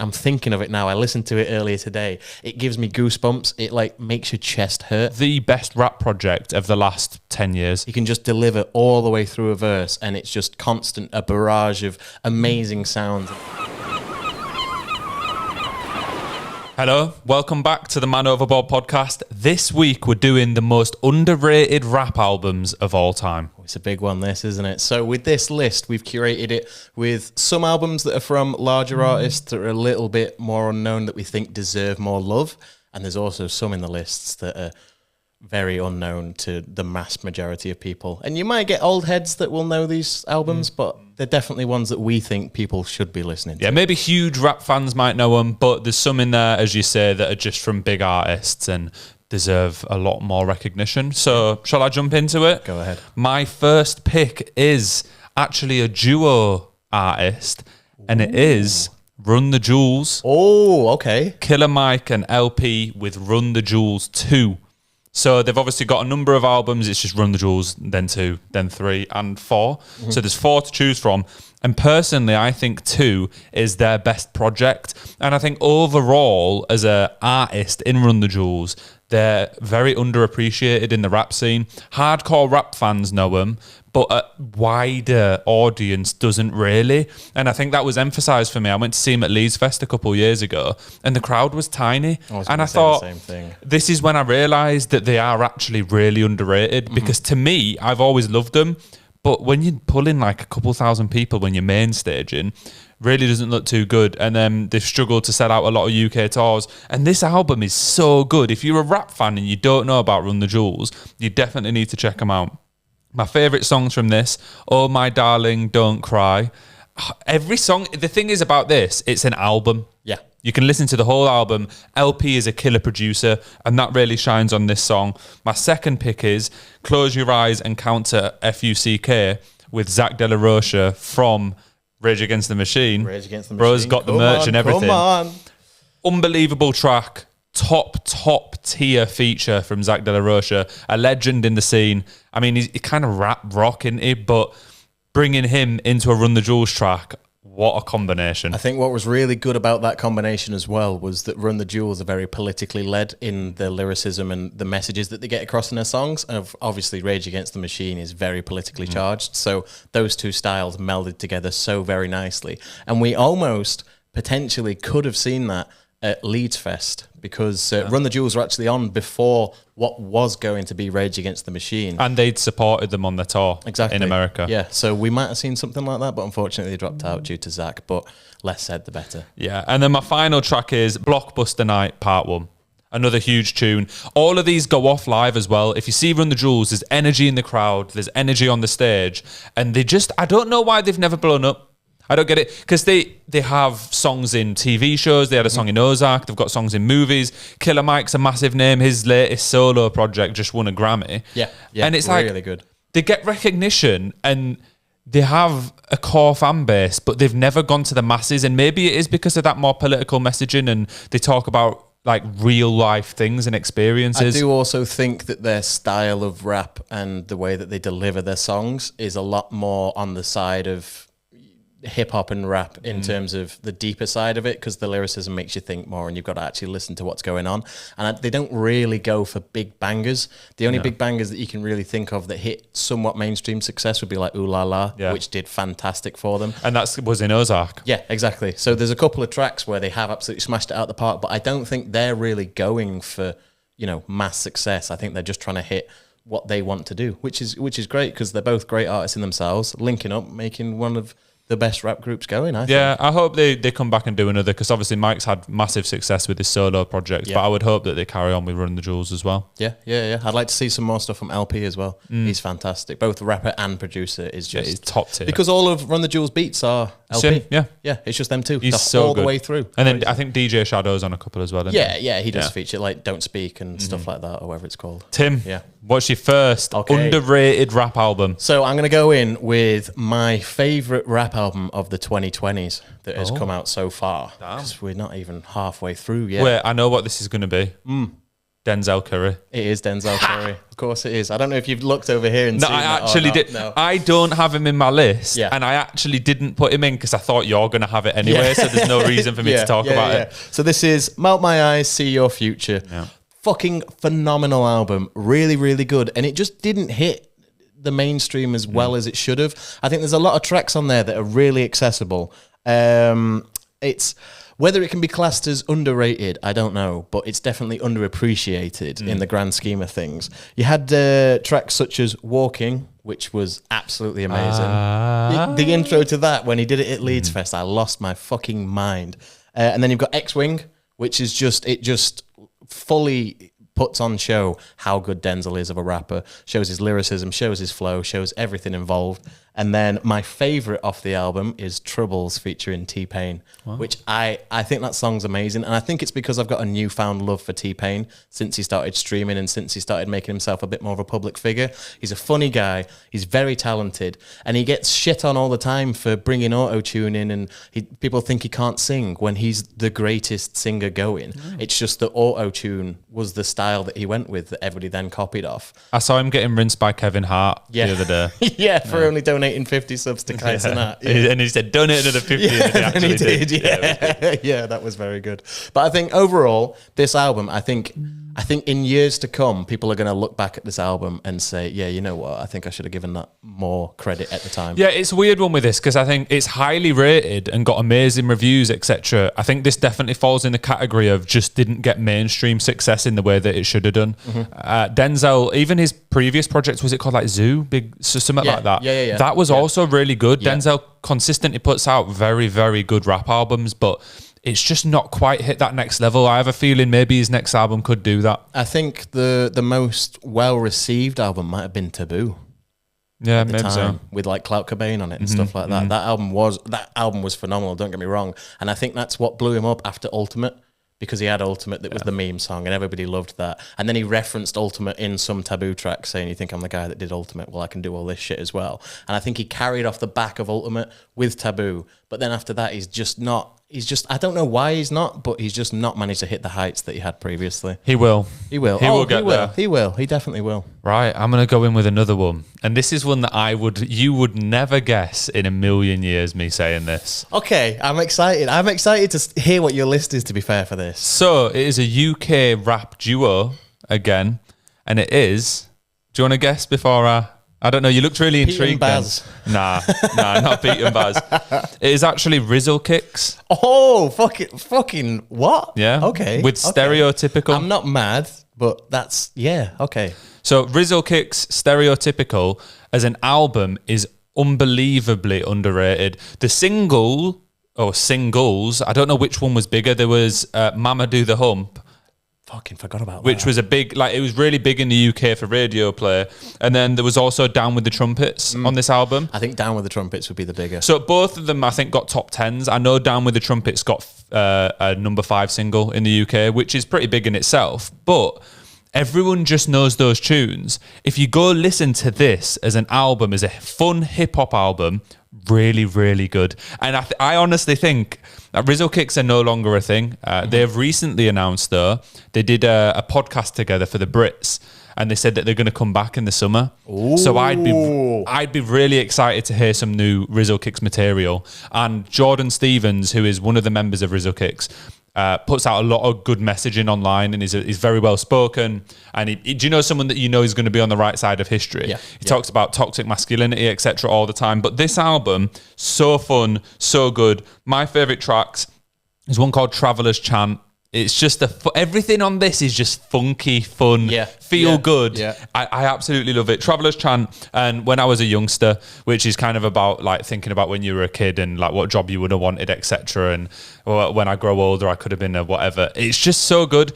I'm thinking of it now. I listened to it earlier today. It gives me goosebumps. It like makes your chest hurt. The best rap project of the last 10 years. You can just deliver all the way through a verse, and it's just constant, a barrage of amazing sounds. Hello, welcome back to the Man Overboard podcast. This week we're doing the most underrated rap albums of all time. It's a big one, this, isn't it? So with this list, we've curated it with some albums that are from larger artists that are a little bit more unknown that we think deserve more love. And there's also some in the lists that are very unknown to the mass majority of people. And you might get old heads that will know these albums, but they're definitely ones that we think people should be listening to. Yeah, maybe huge rap fans might know them, but there's some in there, as you say, that are just from big artists and deserve a lot more recognition. So, shall I jump into it? Go ahead. My first pick is actually a duo artist, and it is Run the Jewels. Oh, okay. Killer Mike and LP with Run the Jewels 2. So they've obviously got a number of albums. It's just Run the Jewels, then 2, then 3, and 4. Mm-hmm. So there's 4 to choose from. And personally, I think 2 is their best project. And I think overall, as an artist in Run the Jewels, they're very underappreciated in the rap scene. Hardcore rap fans know them, but a wider audience doesn't really. And I think that was emphasised for me. I went to see him at Leeds Fest a couple of years ago, and the crowd was tiny. And I thought, this is when I realised that they are actually really underrated, because to me, I've always loved them. But when you pull in like a couple thousand people when you're main staging, really doesn't look too good. And then they've struggled to sell out a lot of UK tours. And this album is so good. If you're a rap fan and you don't know about Run the Jewels, you definitely need to check them out. My favourite songs from this, Oh My Darling, Don't Cry. Every song, the thing is about this, it's an album. Yeah. You can listen to the whole album. LP is a killer producer, and that really shines on this song. My second pick is Close Your Eyes and Count to FUCK with Zach De La Rocha from Rage Against the Machine. Rage Against the Machine. Bro's got the merch and everything. Come on. Unbelievable track. Top tier feature from Zach De La Rocha. A legend in the scene. I mean, he's kind of rap rock, isn't he? But bringing him into a Run the Jewels track, what a combination. I think what was really good about that combination as well was that Run the Jewels are very politically led in the lyricism and the messages that they get across in their songs. And obviously Rage Against the Machine is very politically charged. So those two styles melded together so very nicely. And we almost potentially could have seen that at Leeds Fest, because Run the Jewels were actually on before what was going to be Rage Against the Machine. And they'd supported them on their tour in America. Yeah, so we might have seen something like that, but unfortunately they dropped out due to Zach, but less said the better. Yeah, and then my final track is Blockbuster Night Part 1. Another huge tune. All of these go off live as well. If you see Run the Jewels, there's energy in the crowd, there's energy on the stage, and they just, I don't know why they've never blown up. I don't get it, because they have songs in TV shows. They had a song in Ozark. They've got songs in movies. Killer Mike's a massive name. His latest solo project just won a Grammy. Yeah, and it's really like good. They get recognition and they have a core fan base, but they've never gone to the masses. And maybe it is because of that more political messaging, and they talk about like real life things and experiences. I do also think that their style of rap and the way that they deliver their songs is a lot more on the side of hip hop and rap in terms of the deeper side of it, because the lyricism makes you think more and you've got to actually listen to what's going on. And they don't really go for big bangers. The only big bangers that you can really think of that hit somewhat mainstream success would be like Ooh La La, which did fantastic for them. And that was in Ozark. Yeah, exactly. So there's a couple of tracks where they have absolutely smashed it out the park, but I don't think they're really going for, you know, mass success. I think they're just trying to hit what they want to do, which is great, because they're both great artists in themselves, linking up, making one of the best rap groups going, I think. Yeah, I hope they come back and do another, because obviously Mike's had massive success with his solo projects, but I would hope that they carry on with Run the Jewels as well. Yeah. I'd like to see some more stuff from LP as well. He's fantastic. Both rapper and producer is just... he's top tier. Because all of Run the Jewels beats are LP. Yeah, it's just them two. He's so all good. the way through. And then I think DJ Shadow's on a couple as well, isn't he? Yeah, he does feature like Don't Speak and stuff like that, or whatever it's called. Tim, what's your first underrated rap album? So I'm going to go in with my favourite rap album of the 2020s that has come out so far. Because we're not even halfway through yet. Wait, I know what this is going to be. Denzel Curry. It is Denzel Curry. Of course it is. I don't know if you've looked over here and No, seen I that actually or not. did. No. I don't have him in my list, Yeah. and I actually didn't put him in because I thought you're going to have it anyway, so there's no reason for me to talk about it. So this is Melt My Eyes, See Your Future. Yeah. Fucking phenomenal album. Really, really good. And it just didn't hit the mainstream as well as it should have. I think there's a lot of tracks on there that are really accessible. It's whether it can be classed as underrated, I don't know, but it's definitely underappreciated in the grand scheme of things. You had tracks such as Walking, which was absolutely amazing. The intro to that, when he did it at Leeds Fest, I lost my fucking mind. And then you've got X-Wing, which is just fully puts on show how good Denzel is of a rapper, shows his lyricism, shows his flow, shows everything involved. And then my favourite off the album is Troubles featuring T-Pain, which I think that song's amazing. And I think it's because I've got a newfound love for T-Pain since he started streaming and since he started making himself a bit more of a public figure. He's a funny guy. He's very talented. And he gets shit on all the time for bringing auto-tune in, and people think he can't sing when he's the greatest singer going. It's just that auto-tune was the style that he went with that everybody then copied off. I saw him getting rinsed by Kevin Hart the other day. For only donating 50 subs to Kais and that. And he said, donate another 50. And he did. Yeah, that was very good. But I think overall, this album, I think in years to come, people are going to look back at this album and say, yeah, you know what? I think I should have given that more credit at the time. Yeah, it's a weird one with this because I think it's highly rated and got amazing reviews, etc. I think this definitely falls in the category of just didn't get mainstream success in the way that it should have done. Denzel, even his previous projects, was it called like Zoo? Something like that. Yeah. That was also really good. Yeah. Denzel consistently puts out very, very good rap albums, but it's just not quite hit that next level. I have a feeling maybe his next album could do that. I think the most well-received album might have been Taboo. Yeah, maybe so. With like Clout Cobain on it and stuff like that. That album was phenomenal, don't get me wrong. And I think that's what blew him up after Ultimate, because he had Ultimate that was the meme song and everybody loved that. And then he referenced Ultimate in some Taboo track saying, you think I'm the guy that did Ultimate? Well, I can do all this shit as well. And I think he carried off the back of Ultimate with Taboo. But then after that, I don't know why he's not, but he's just not managed to hit the heights that he had previously. He will. He will. He will get there. He will. He definitely will. Right, I'm going to go in with another one. And this is one that you would never guess in a million years, me saying this. Okay, I'm excited. I'm excited to hear what your list is, to be fair, for this. So, it is a UK rap duo, again. And it is... Do you want to guess before I don't know, you looked really Pete intrigued. And Baz. Nah, not Pete and Baz. It is actually Rizzle Kicks. Oh, fucking what? Yeah. Okay. With stereotypical. I'm not mad, but that's, yeah, okay. So Rizzle Kicks, Stereotypical, as an album is unbelievably underrated. The singles, I don't know which one was bigger. There was Mama Do the Hump. Fucking forgot about that. Which was it was really big in the UK for radio play. And then there was also Down With The Trumpets on this album. I think Down With The Trumpets would be the bigger. So both of them, I think, got top 10s. I know Down With The Trumpets got a number 5 single in the UK, which is pretty big in itself. But everyone just knows those tunes. If you go listen to this as an album, as a fun hip-hop album, really, really good. And I honestly think that Rizzle Kicks are no longer a thing. They've recently announced, though, they did a podcast together for the Brits, and they said that they're going to come back in the summer. Ooh. So I'd be really excited to hear some new Rizzle Kicks material. And Jordan Stevens, who is one of the members of Rizzle Kicks, puts out a lot of good messaging online, and he's very well spoken. And do you know someone that you know is going to be on the right side of history? Yeah. He talks about toxic masculinity, etc., all the time. But this album, so fun, so good. My favorite tracks is one called Traveler's Chant. It's just everything on this is just funky, fun, feel good. Yeah. I absolutely love it. Traveler's Chant, and When I Was a Youngster, which is kind of about like thinking about when you were a kid and like what job you would have wanted, etc. And when I grow older, I could have been a whatever. It's just so good.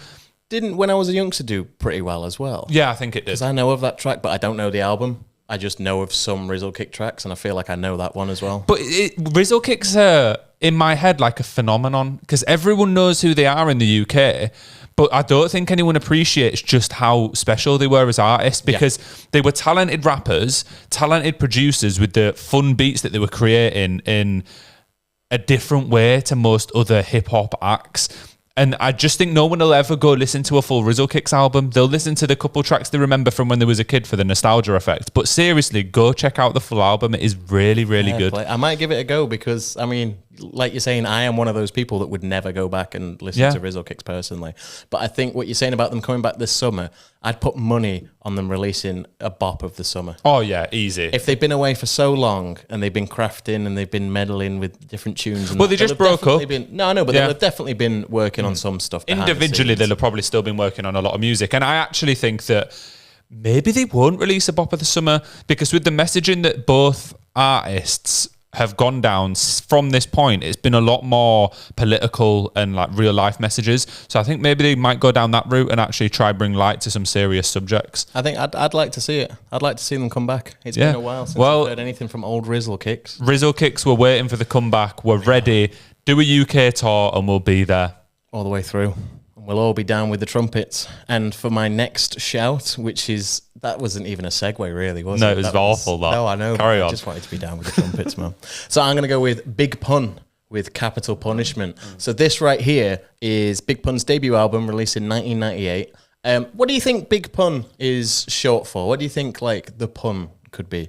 Didn't When I Was a Youngster do pretty well as well? Yeah, I think it did. Because I know of that track, but I don't know the album. I just know of some Rizzle Kick tracks, and I feel like I know that one as well. But Rizzle Kicks are, in my head, like a phenomenon, because everyone knows who they are in the UK, but I don't think anyone appreciates just how special they were as artists, because they were talented rappers, talented producers with the fun beats that they were creating in a different way to most other hip-hop acts. And I just think no one will ever go listen to a full Rizzle Kicks album. They'll listen to the couple tracks they remember from when they was a kid for the nostalgia effect. But seriously, go check out the full album. It is really, really good. I might give it a go because, I mean, like you're saying, I am one of those people that would never go back and listen to Rizzle Kicks personally. But I think what you're saying about them coming back this summer, I'd put money on them releasing a bop of the summer. Oh, yeah, easy. If they've been away for so long and they've been crafting and they've been meddling with different tunes. And well, they just broke up. But they've definitely been working on some stuff. Individually, they'll have probably still been working on a lot of music. And I actually think that maybe they won't release a bop of the summer because with the messaging that both artists have gone down from this point, it's been a lot more political and like real life messages. So I think maybe they might go down that route and actually try bring light to some serious subjects. I think I'd like to see it. I'd like to see them come back. It's been a while since I've heard anything from old Rizzle Kicks. Rizzle Kicks, we're waiting for the comeback. We're ready. Do a UK tour and we'll be there. All the way through. We'll all be down with the trumpets. And for my next shout, which is, that wasn't even a segue really, was it? No, it was awful. No, I know. Carry on. I just wanted to be down with the trumpets, man. So I'm going to go with Big Pun with Capital Punishment. So this right here is Big Pun's debut album released in 1998. What do you think Big Pun is short for? What do you think like the pun could be?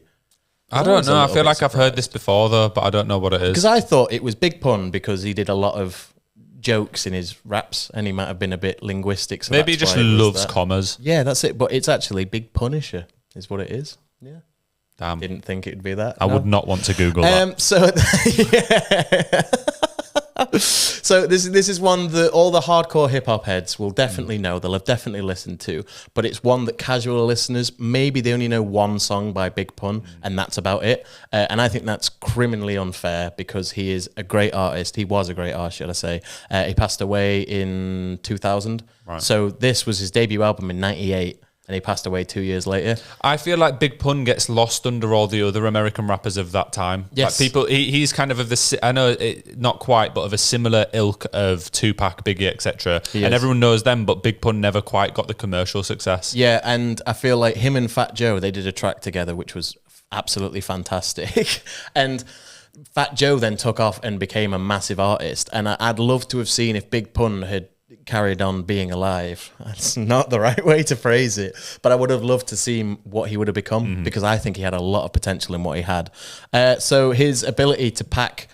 I don't know. I feel like I've heard this before though, but I don't know what it is. Because I thought it was Big Pun because he did a lot of jokes in his raps and he might have been a bit linguistic. So maybe he just loves commas. Yeah, that's it. But it's actually Big Punisher is what it is. Yeah. Damn. Didn't think it would be that. I would not want to Google that. So this is one that all the hardcore hip hop heads will definitely know. They'll have definitely listened to, but it's one that casual listeners, maybe they only know one song by Big Pun and that's about it. And I think that's criminally unfair because he is a great artist. He was a great artist, should I say. He passed away in 2000. Right. So this was his debut album in 98. And he passed away 2 years later. I feel like Big Pun gets lost under all the other American rappers of that time. Yes. Like people, he's kind of the, I know not quite, but of a similar ilk of Tupac, Biggie, etc. And everyone knows them, but Big Pun never quite got the commercial success. Yeah, and I feel like him and Fat Joe, they did a track together, which was absolutely fantastic. And Fat Joe then took off and became a massive artist. And I'd love to have seen if Big Pun had carried on being alive. That's not the right way to phrase it, but I would have loved to see what he would have become because I think he had a lot of potential in what he had. So his ability to pack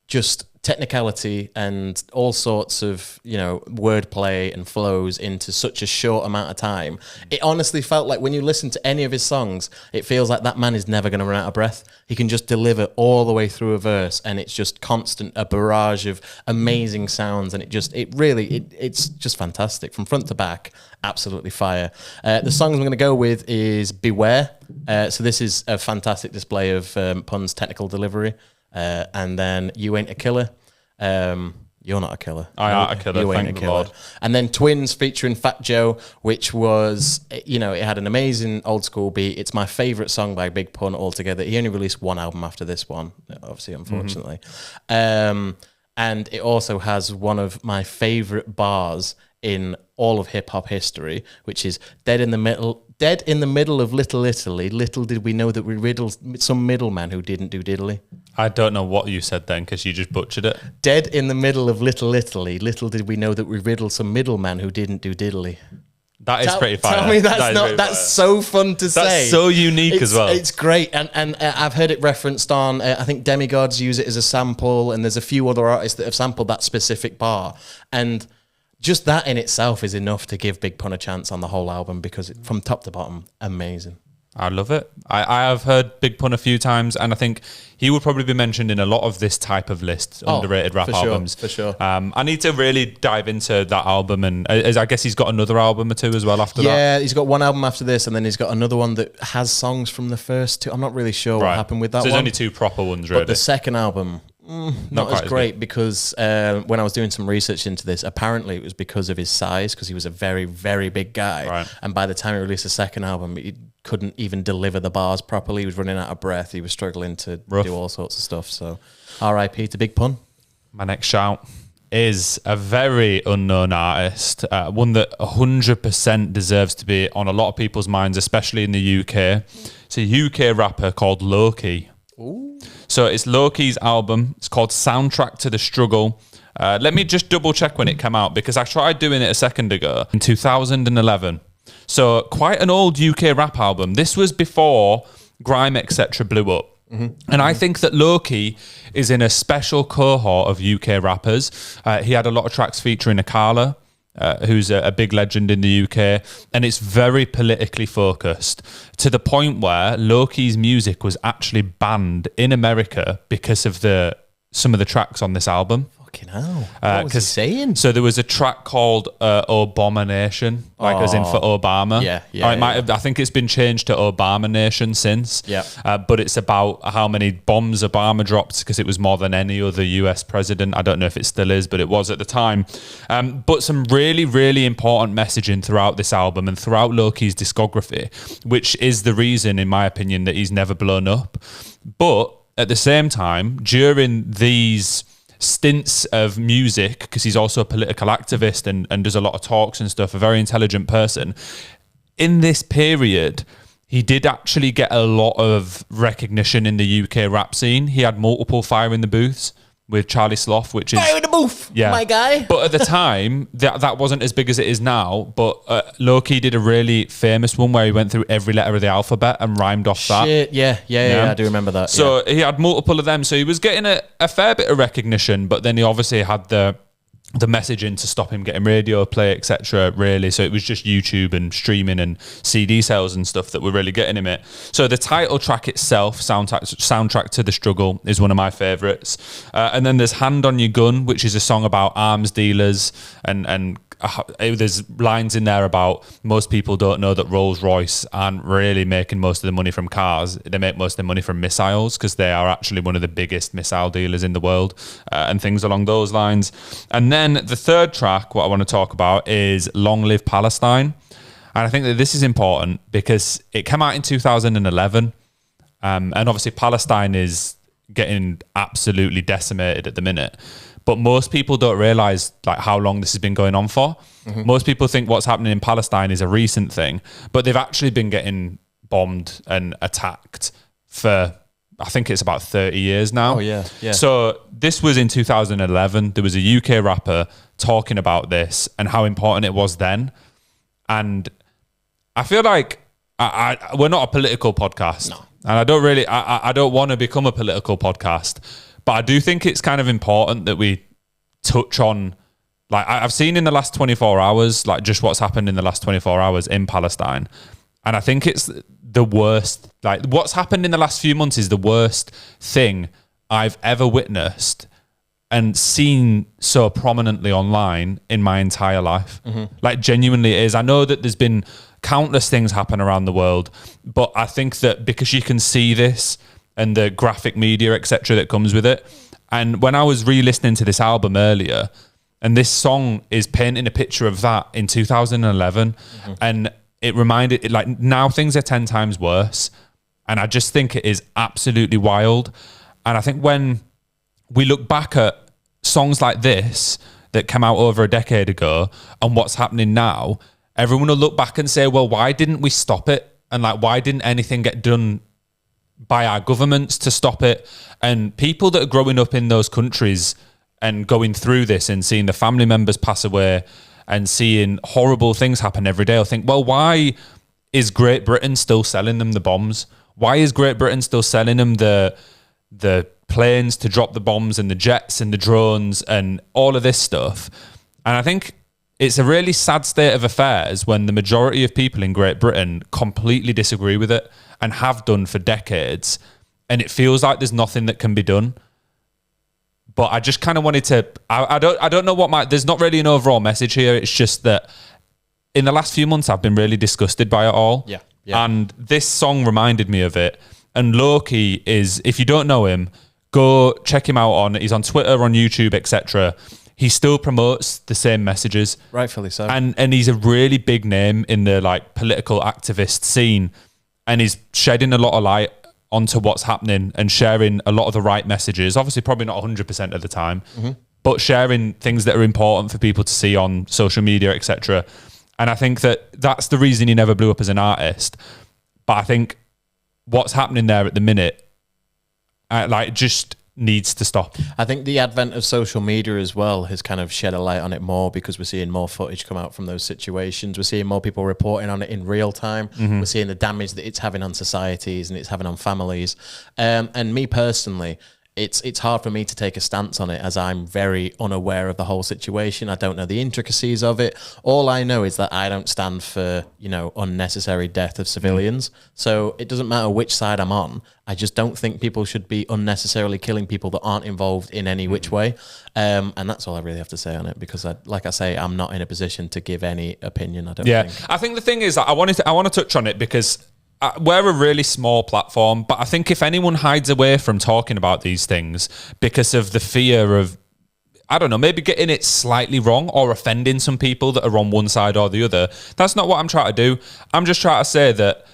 just technicality and all sorts of, wordplay and flows into such a short amount of time. It honestly felt like when you listen to any of his songs, it feels like that man is never going to run out of breath. He can just deliver all the way through a verse and it's just constant, a barrage of amazing sounds. And it's just fantastic from front to back. Absolutely fire. The songs I'm going to go with is Beware. So this is a fantastic display of Pun's technical delivery. And then You Ain't a Killer. You're not a killer. I am a killer. You ain't a killer. Lord. And then Twins featuring Fat Joe, which was, it had an amazing old school beat. It's my favorite song by Big Pun altogether. He only released one album after this one, obviously, unfortunately. And it also has one of my favorite bars in all of hip hop history, which is Dead in the middle of Little Italy, little did we know that we riddled some middleman who didn't do diddly. I don't know what you said then because you just butchered it. Dead in the middle of Little Italy, little did we know that we riddled some middleman who didn't do diddly. That is pretty fire. Tell me that's say. Fun to say. That's so unique as well. It's great. And I've heard it referenced on, I think Demigods use it as a sample and there's a few other artists that have sampled that specific bar. And just that in itself is enough to give Big Pun a chance on the whole album because from top to bottom, amazing. I love it. I have heard Big Pun a few times and I think he would probably be mentioned in a lot of this type of list, underrated rap albums. For sure. I need to really dive into that album and I guess he's got another album or two as well after that. Yeah, he's got one album after this and then he's got another one that has songs from the first two. I'm not really sure what happened with that one. So there's only two proper ones really. But the second album... not as great because when I was doing some research into this, apparently it was because of his size, because he was a very, very big guy. Right. And by the time he released the second album, he couldn't even deliver the bars properly. He was running out of breath. He was struggling to do all sorts of stuff. So RIP to Big Pun. My next shout is a very unknown artist, one that 100% deserves to be on a lot of people's minds, especially in the UK. It's a UK rapper called Lowkey. Ooh. So it's Lowkey's album. It's called Soundtrack to the Struggle. Let me just double check when it came out, because I tried doing it a second ago in 2011. So quite an old UK rap album. This was before grime, etc. blew up. And I think that Lowkey is in a special cohort of UK rappers. He had a lot of tracks featuring Akala, who's a big legend in the UK, and it's very politically focused, to the point where Lowkey's music was actually banned in America because of some of the tracks on this album. Fucking hell. What was he saying? So there was a track called Abomination, like as in for Obama. I think it's been changed to Obama Nation since. But it's about how many bombs Obama dropped, because it was more than any other US president. I don't know if it still is, but it was at the time. But some really, really important messaging throughout this album and throughout Lowkey's discography, which is the reason, in my opinion, that he's never blown up. But at the same time, during these stints of music, because he's also a political activist and does a lot of talks and stuff, a very intelligent person, in this period he did actually get a lot of recognition in the UK rap scene. He had multiple Fire in the Booths with Charlie Sloth, which is... Fire in the booth, my guy. But at the time, that wasn't as big as it is now. But Lowkey did a really famous one where he went through every letter of the alphabet and rhymed off that. Yeah, I do remember that. So he had multiple of them. So he was getting a fair bit of recognition, but then he obviously had the messaging to stop him getting radio play, etc. Really, so it was just YouTube and streaming and CD sales and stuff that were really getting him it. So the title track itself, soundtrack to the struggle, is one of my favourites. And then there's Hand on Your Gun, which is a song about arms dealers, and there's lines in there about most people don't know that Rolls-Royce aren't really making most of the money from cars. They make most of the money from missiles, because they are actually one of the biggest missile dealers in the world, and things along those lines. And then the third track, what I want to talk about, is Long Live Palestine. And I think that this is important because it came out in 2011, and obviously Palestine is getting absolutely decimated at the minute. But most people don't realise like how long this has been going on for. Most people think what's happening in Palestine is a recent thing, but they've actually been getting bombed and attacked for, I think it's about 30 years now. Oh, yeah. So this was in 2011. There was a UK rapper talking about this and how important it was then. And I feel like we're not a political podcast. No. And I don't want to become a political podcast. But I do think it's kind of important that we touch on, like, I've seen in the last 24 hours, like just what's happened in the last 24 hours in Palestine. And I think it's the worst, like what's happened in the last few months is the worst thing I've ever witnessed and seen so prominently online in my entire life. Like genuinely it is. I know that there's been countless things happen around the world, but I think that because you can see this and the graphic media, etc., that comes with it. And when I was re-listening to this album earlier, and this song is painting a picture of that in 2011, and it reminded it, like, now things are 10 times worse. And I just think it is absolutely wild. And I think when we look back at songs like this that came out over a decade ago and what's happening now, everyone will look back and say, well, why didn't we stop it? And like, why didn't anything get done by our governments to stop it? And people that are growing up in those countries and going through this and seeing the family members pass away and seeing horrible things happen every day will think, well, why is Great Britain still selling them the bombs? Why is Great Britain still selling them the planes to drop the bombs and the jets and the drones and all of this stuff? And I think it's a really sad state of affairs when the majority of people in Great Britain completely disagree with it and have done for decades. And it feels like there's nothing that can be done. But I just kind of wanted to, I don't know there's not really an overall message here. It's just that in the last few months, I've been really disgusted by it all. Yeah. And this song reminded me of it. And Lowkey is, if you don't know him, go check him out he's on Twitter, on YouTube, etc. He still promotes the same messages. Rightfully so. And he's a really big name in the like political activist scene. And he's shedding a lot of light onto what's happening and sharing a lot of the right messages. Obviously, probably not 100% of the time, but sharing things that are important for people to see on social media, etc. And I think that that's the reason he never blew up as an artist. But I think what's happening there at the minute, like just needs to stop. I think the advent of social media as well has kind of shed a light on it more, because we're seeing more footage come out from those situations. We're seeing more people reporting on it in real time. We're seeing the damage that it's having on societies and it's having on families. And me personally, it's hard for me to take a stance on it, as I'm very unaware of the whole situation. I don't know the intricacies of it. All I know is that I don't stand for, unnecessary death of civilians. So it doesn't matter which side I'm on. I just don't think people should be unnecessarily killing people that aren't involved in any which way. And that's all I really have to say on it, because like I say, I'm not in a position to give any opinion. I don't think. I think the thing is that I want to touch on it because we're a really small platform, but I think if anyone hides away from talking about these things because of the fear of, I don't know, maybe getting it slightly wrong or offending some people that are on one side or the other, that's not what I'm trying to do. I'm just trying to say that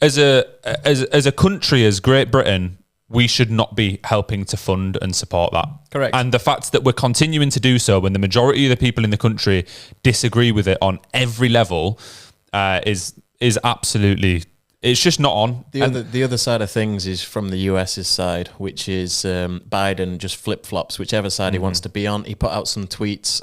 as a country, as Great Britain, we should not be helping to fund and support that. Correct. And the fact that we're continuing to do so when the majority of the people in the country disagree with it on every level is absolutely... It's just not on. The other side of things is from the US's side, which is Biden just flip-flops whichever side he wants to be on. He put out some tweets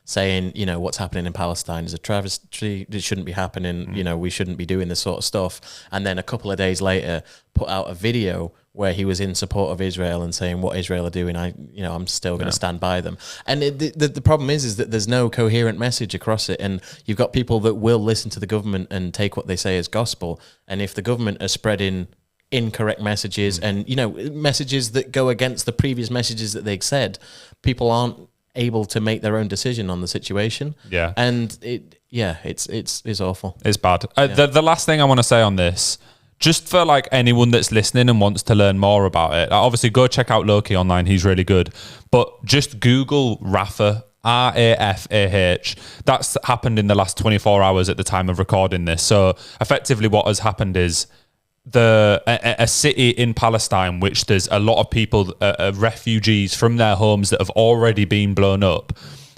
saying, what's happening in Palestine is a travesty. It shouldn't be happening. We shouldn't be doing this sort of stuff. And then a couple of days later, put out a video where he was in support of Israel and saying what Israel are doing, I'm still going to stand by them. And the problem is that there's no coherent message across it. And you've got people that will listen to the government and take what they say as gospel. And if the government are spreading incorrect messages and, messages that go against the previous messages that they've said, people aren't able to make their own decision on the situation. Yeah. And it's awful. It's bad. The last thing I want to say on this, just for like anyone that's listening and wants to learn more about it, obviously go check out Lowkey online. He's really good. But just Google Rafah, Rafah. That's happened in the last 24 hours at the time of recording this. So effectively what has happened is a city in Palestine, which there's a lot of people, refugees from their homes that have already been blown up,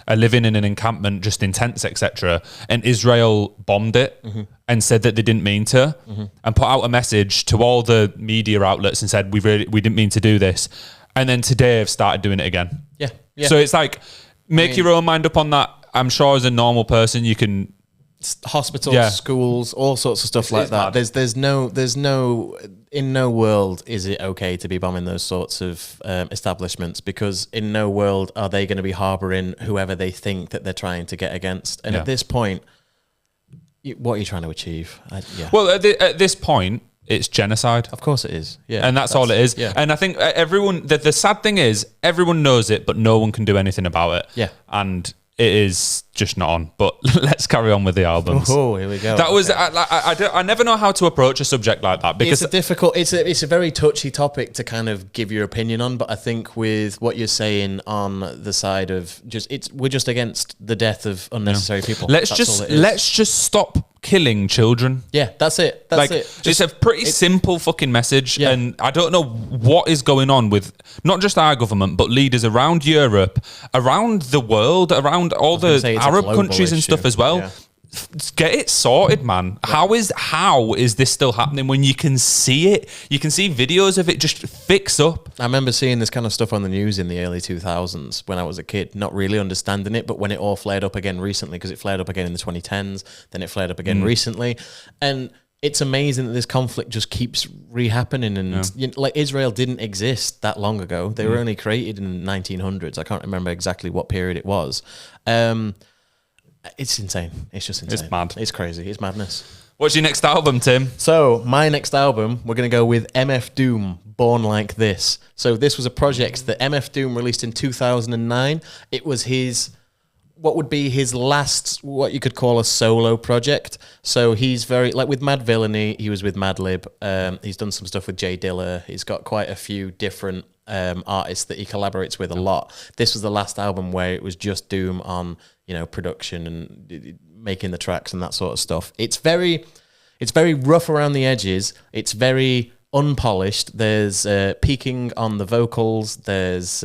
are living in an encampment, just in tents, etc. And Israel bombed it and said that they didn't mean to, and put out a message to all the media outlets and said we didn't mean to do this. And then today have started doing it again. Yeah. So it's like, make your own mind up on that. I'm sure as a normal person you can. Hospitals, schools, all sorts of stuff like that. Mad. There's no in no world is it okay to be bombing those sorts of establishments, because in no world are they going to be harboring whoever they think that they're trying to get against. And at this point, what are you trying to achieve? Well, at this point, it's genocide. Of course it is. Yeah. And that's all it is. Yeah. And I think everyone, the sad thing is everyone knows it, but no one can do anything about it. Yeah. And it is just not on. But let's carry on with the albums. Oh, here we go. That was I never know how to approach a subject like that, because it's a very touchy topic to kind of give your opinion on. But I think with what you're saying on the side of we're just against the death of unnecessary people. Let's just stop killing children. Yeah, that's it. It's a pretty simple fucking message. Yeah. And I don't know what is going on with not just our government, but leaders around Europe, around the world, around all the Arab countries and stuff as well. Yeah. Get it sorted, man. Yeah. How is this still happening when you can see it? You can see videos of it just fix up. I remember seeing this kind of stuff on the news in the early 2000s when I was a kid, not really understanding it, but when it all flared up again recently, because it flared up again in the 2010s, then it flared up again recently. And it's amazing that this conflict just keeps re-happening. And like Israel didn't exist that long ago. They were only created in the 1900s. I can't remember exactly what period it was. It's insane. It's just insane. It's mad. It's crazy. It's madness. What's your next album, Tim? So my next album, we're going to go with MF Doom, Born Like This. So this was a project that MF Doom released in 2009. It was what would be his last, what you could call a solo project. So he's very, like with Mad Villainy, he was with Madlib. He's done some stuff with Jay Dilla. He's got quite a few different artists that he collaborates with a lot. This was the last album where it was just Doom on, production and making the tracks and that sort of stuff. It's very rough around the edges. It's very unpolished. There's peaking on the vocals. There's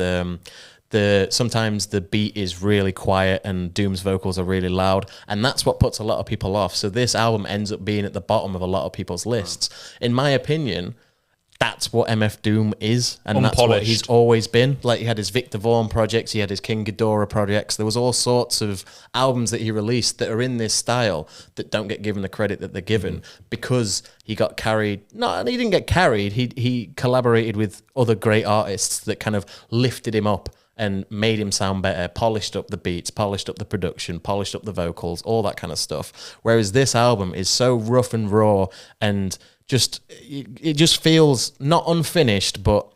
sometimes the beat is really quiet and Doom's vocals are really loud, and that's what puts a lot of people off. So this album ends up being at the bottom of a lot of people's lists. In my opinion, that's what MF Doom is, and that's what he's always been. Like, he had his Victor Vaughn projects, he had his King Ghidorah projects. There was all sorts of albums that he released that are in this style that don't get given the credit that they're given because he got carried. No, he didn't get carried. He collaborated with other great artists that kind of lifted him up and made him sound better, polished up the beats, polished up the production, polished up the vocals, all that kind of stuff. Whereas this album is so rough and raw and it just feels not unfinished, but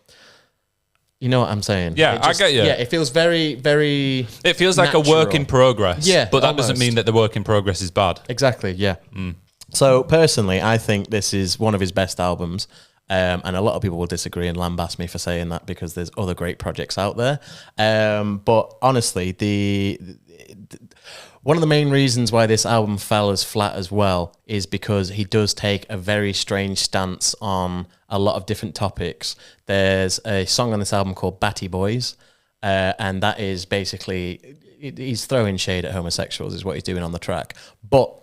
you know what I'm saying? Yeah, I get you. Yeah, it feels very, very It feels natural. like a work in progress. Yeah, but that almost. doesn't mean that the work in progress is bad. Exactly, yeah. So personally, I think this is one of his best albums. And a lot of people will disagree and lambast me for saying that because there's other great projects out there. But honestly, one of the main reasons why this album fell as flat as well is because he does take a very strange stance on a lot of different topics. There's a song on this album called Batty Boys, and that is basically, he's throwing shade at homosexuals is what he's doing on the track. But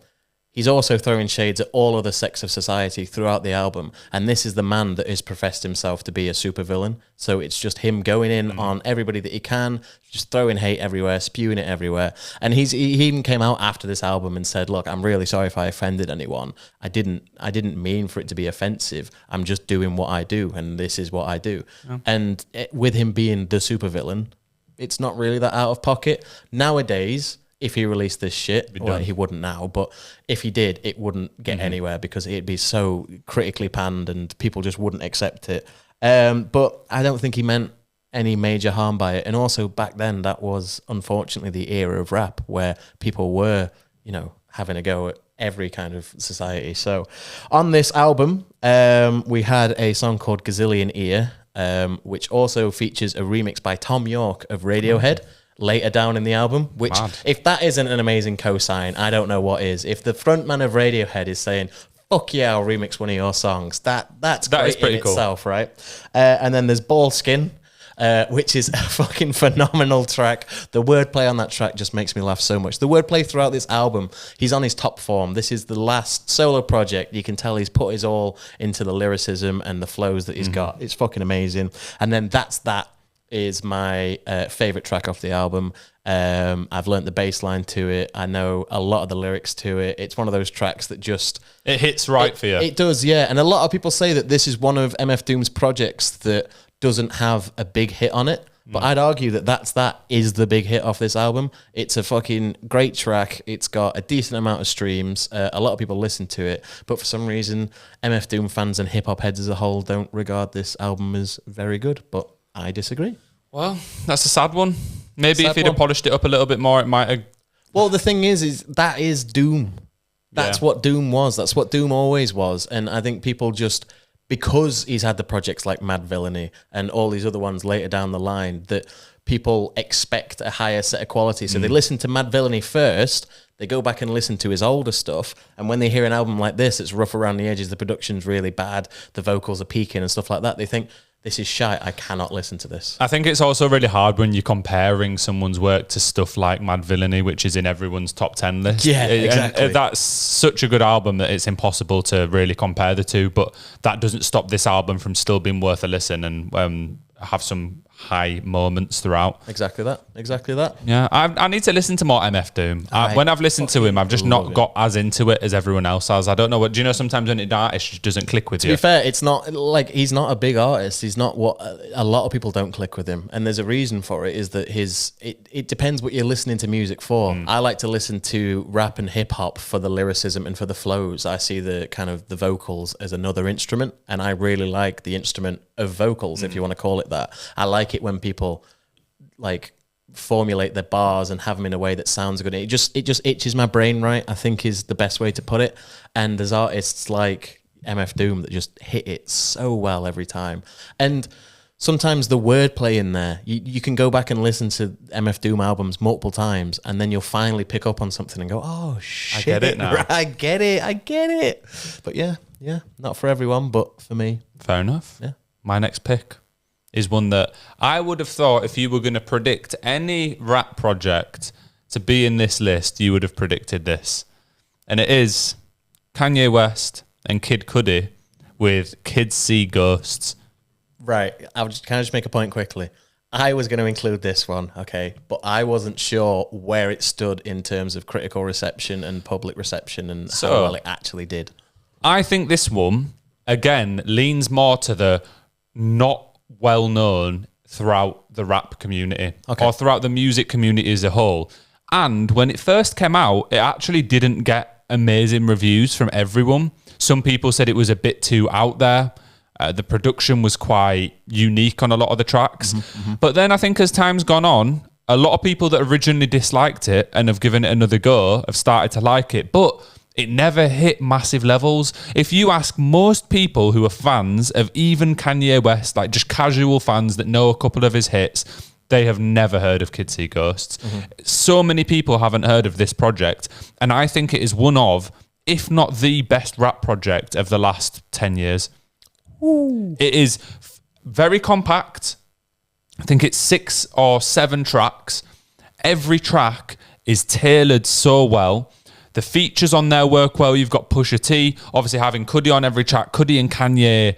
he's also throwing shades at all other sects of society throughout the album. And this is the man that has professed himself to be a supervillain. So it's just him going in on everybody that he can, just throwing hate everywhere, spewing it everywhere. And he even came out after this album and said, look, I'm really sorry if I offended anyone. I didn't mean for it to be offensive. I'm just doing what I do, and this is what I do. Yeah. And with him being the supervillain, it's not really that out of pocket. Nowadays, if he released this shit, well, he wouldn't now, but if he did, it wouldn't get anywhere because it'd be so critically panned and people just wouldn't accept it. But I don't think he meant any major harm by it. And also back then, that was unfortunately the era of rap where people were, having a go at every kind of society. So on this album, we had a song called Gazillion Ear, which also features a remix by Tom York of Radiohead. Later down in the album, which if that isn't an amazing cosign, I don't know what is. If the frontman of Radiohead is saying, fuck yeah, I'll remix one of your songs, that's great in itself, right? And then there's Ball Skin, which is a fucking phenomenal track. The wordplay on that track just makes me laugh so much. The wordplay throughout this album, he's on his top form. This is the last solo project. You can tell he's put his all into the lyricism and the flows that he's got. It's fucking amazing. And then That is my favorite track off the album. I've learnt the bass line to it. I know a lot of the lyrics to it. It's one of those tracks that just... It hits for you. It does, yeah. And a lot of people say that this is one of MF Doom's projects that doesn't have a big hit on it. But I'd argue that is the big hit off this album. It's a fucking great track. It's got a decent amount of streams. A lot of people listen to it. But for some reason, MF Doom fans and hip-hop heads as a whole don't regard this album as very good. But I disagree. Well, that's a sad one. Maybe if he'd have polished it up a little bit more, it might have... Well, the thing is that is Doom. That's what Doom was. That's what Doom always was. And I think people just... Because he's had the projects like Mad Villainy and all these other ones later down the line, that people expect a higher set of quality. So they listen to Mad Villainy first, they go back and listen to his older stuff, and when they hear an album like this, it's rough around the edges, the production's really bad, the vocals are peaking and stuff like that, they think, this is shite, I cannot listen to this. I think it's also really hard when you're comparing someone's work to stuff like Mad Villainy, which is in everyone's top 10 list. Yeah, exactly. And that's such a good album that it's impossible to really compare the two, but that doesn't stop this album from still being worth a listen and have some high moments throughout. Exactly that. Yeah, I need to listen to more MF Doom. When I've listened to him, I've just not got as into it as everyone else has. I don't know what, do you know sometimes when an artist just doesn't click with you? To be fair, it's not like he's not a big artist. He's not what a lot of people don't click with him. And there's a reason for it, is that it depends what you're listening to music for. I like to listen to rap and hip hop for the lyricism and for the flows. I see the kind of the vocals as another instrument, and I really like the instrument of vocals, if you want to call it that. I like it when people like formulate their bars and have them in a way that sounds good. It just itches my brain, right? I think is the best way to put it. And there's artists like MF Doom that just hit it so well every time. And sometimes the wordplay in there, you can go back and listen to MF Doom albums multiple times, and then you'll finally pick up on something and go, oh shit, I get it now. I get it. But yeah, not for everyone, but for me. Fair enough. Yeah. My next pick is one that I would have thought, if you were going to predict any rap project to be in this list, you would have predicted this. And it is Kanye West and Kid Cudi with Kids See Ghosts. Right. Can I just make a point quickly? I was going to include this one, okay, but I wasn't sure where it stood in terms of critical reception and public reception and how well it actually did. I think this one, again, leans more to the not well-known throughout the rap community or throughout the music community as a whole. And when it first came out, it actually didn't get amazing reviews from everyone. Some people said it was a bit too out there. The production was quite unique on a lot of the tracks. But then I think as time's gone on, a lot of people that originally disliked it and have given it another go have started to like it. But it never hit massive levels. If you ask most people who are fans of even Kanye West, like just casual fans that know a couple of his hits, they have never heard of Kids See Ghosts. So many people haven't heard of this project. And I think it is one of, if not the best rap project of the last 10 years. Ooh. It is very compact. I think it's 6 or 7 tracks. Every track is tailored so well. The features on there work well. You've got Pusha T, obviously having Cudi on every track. Cudi and Kanye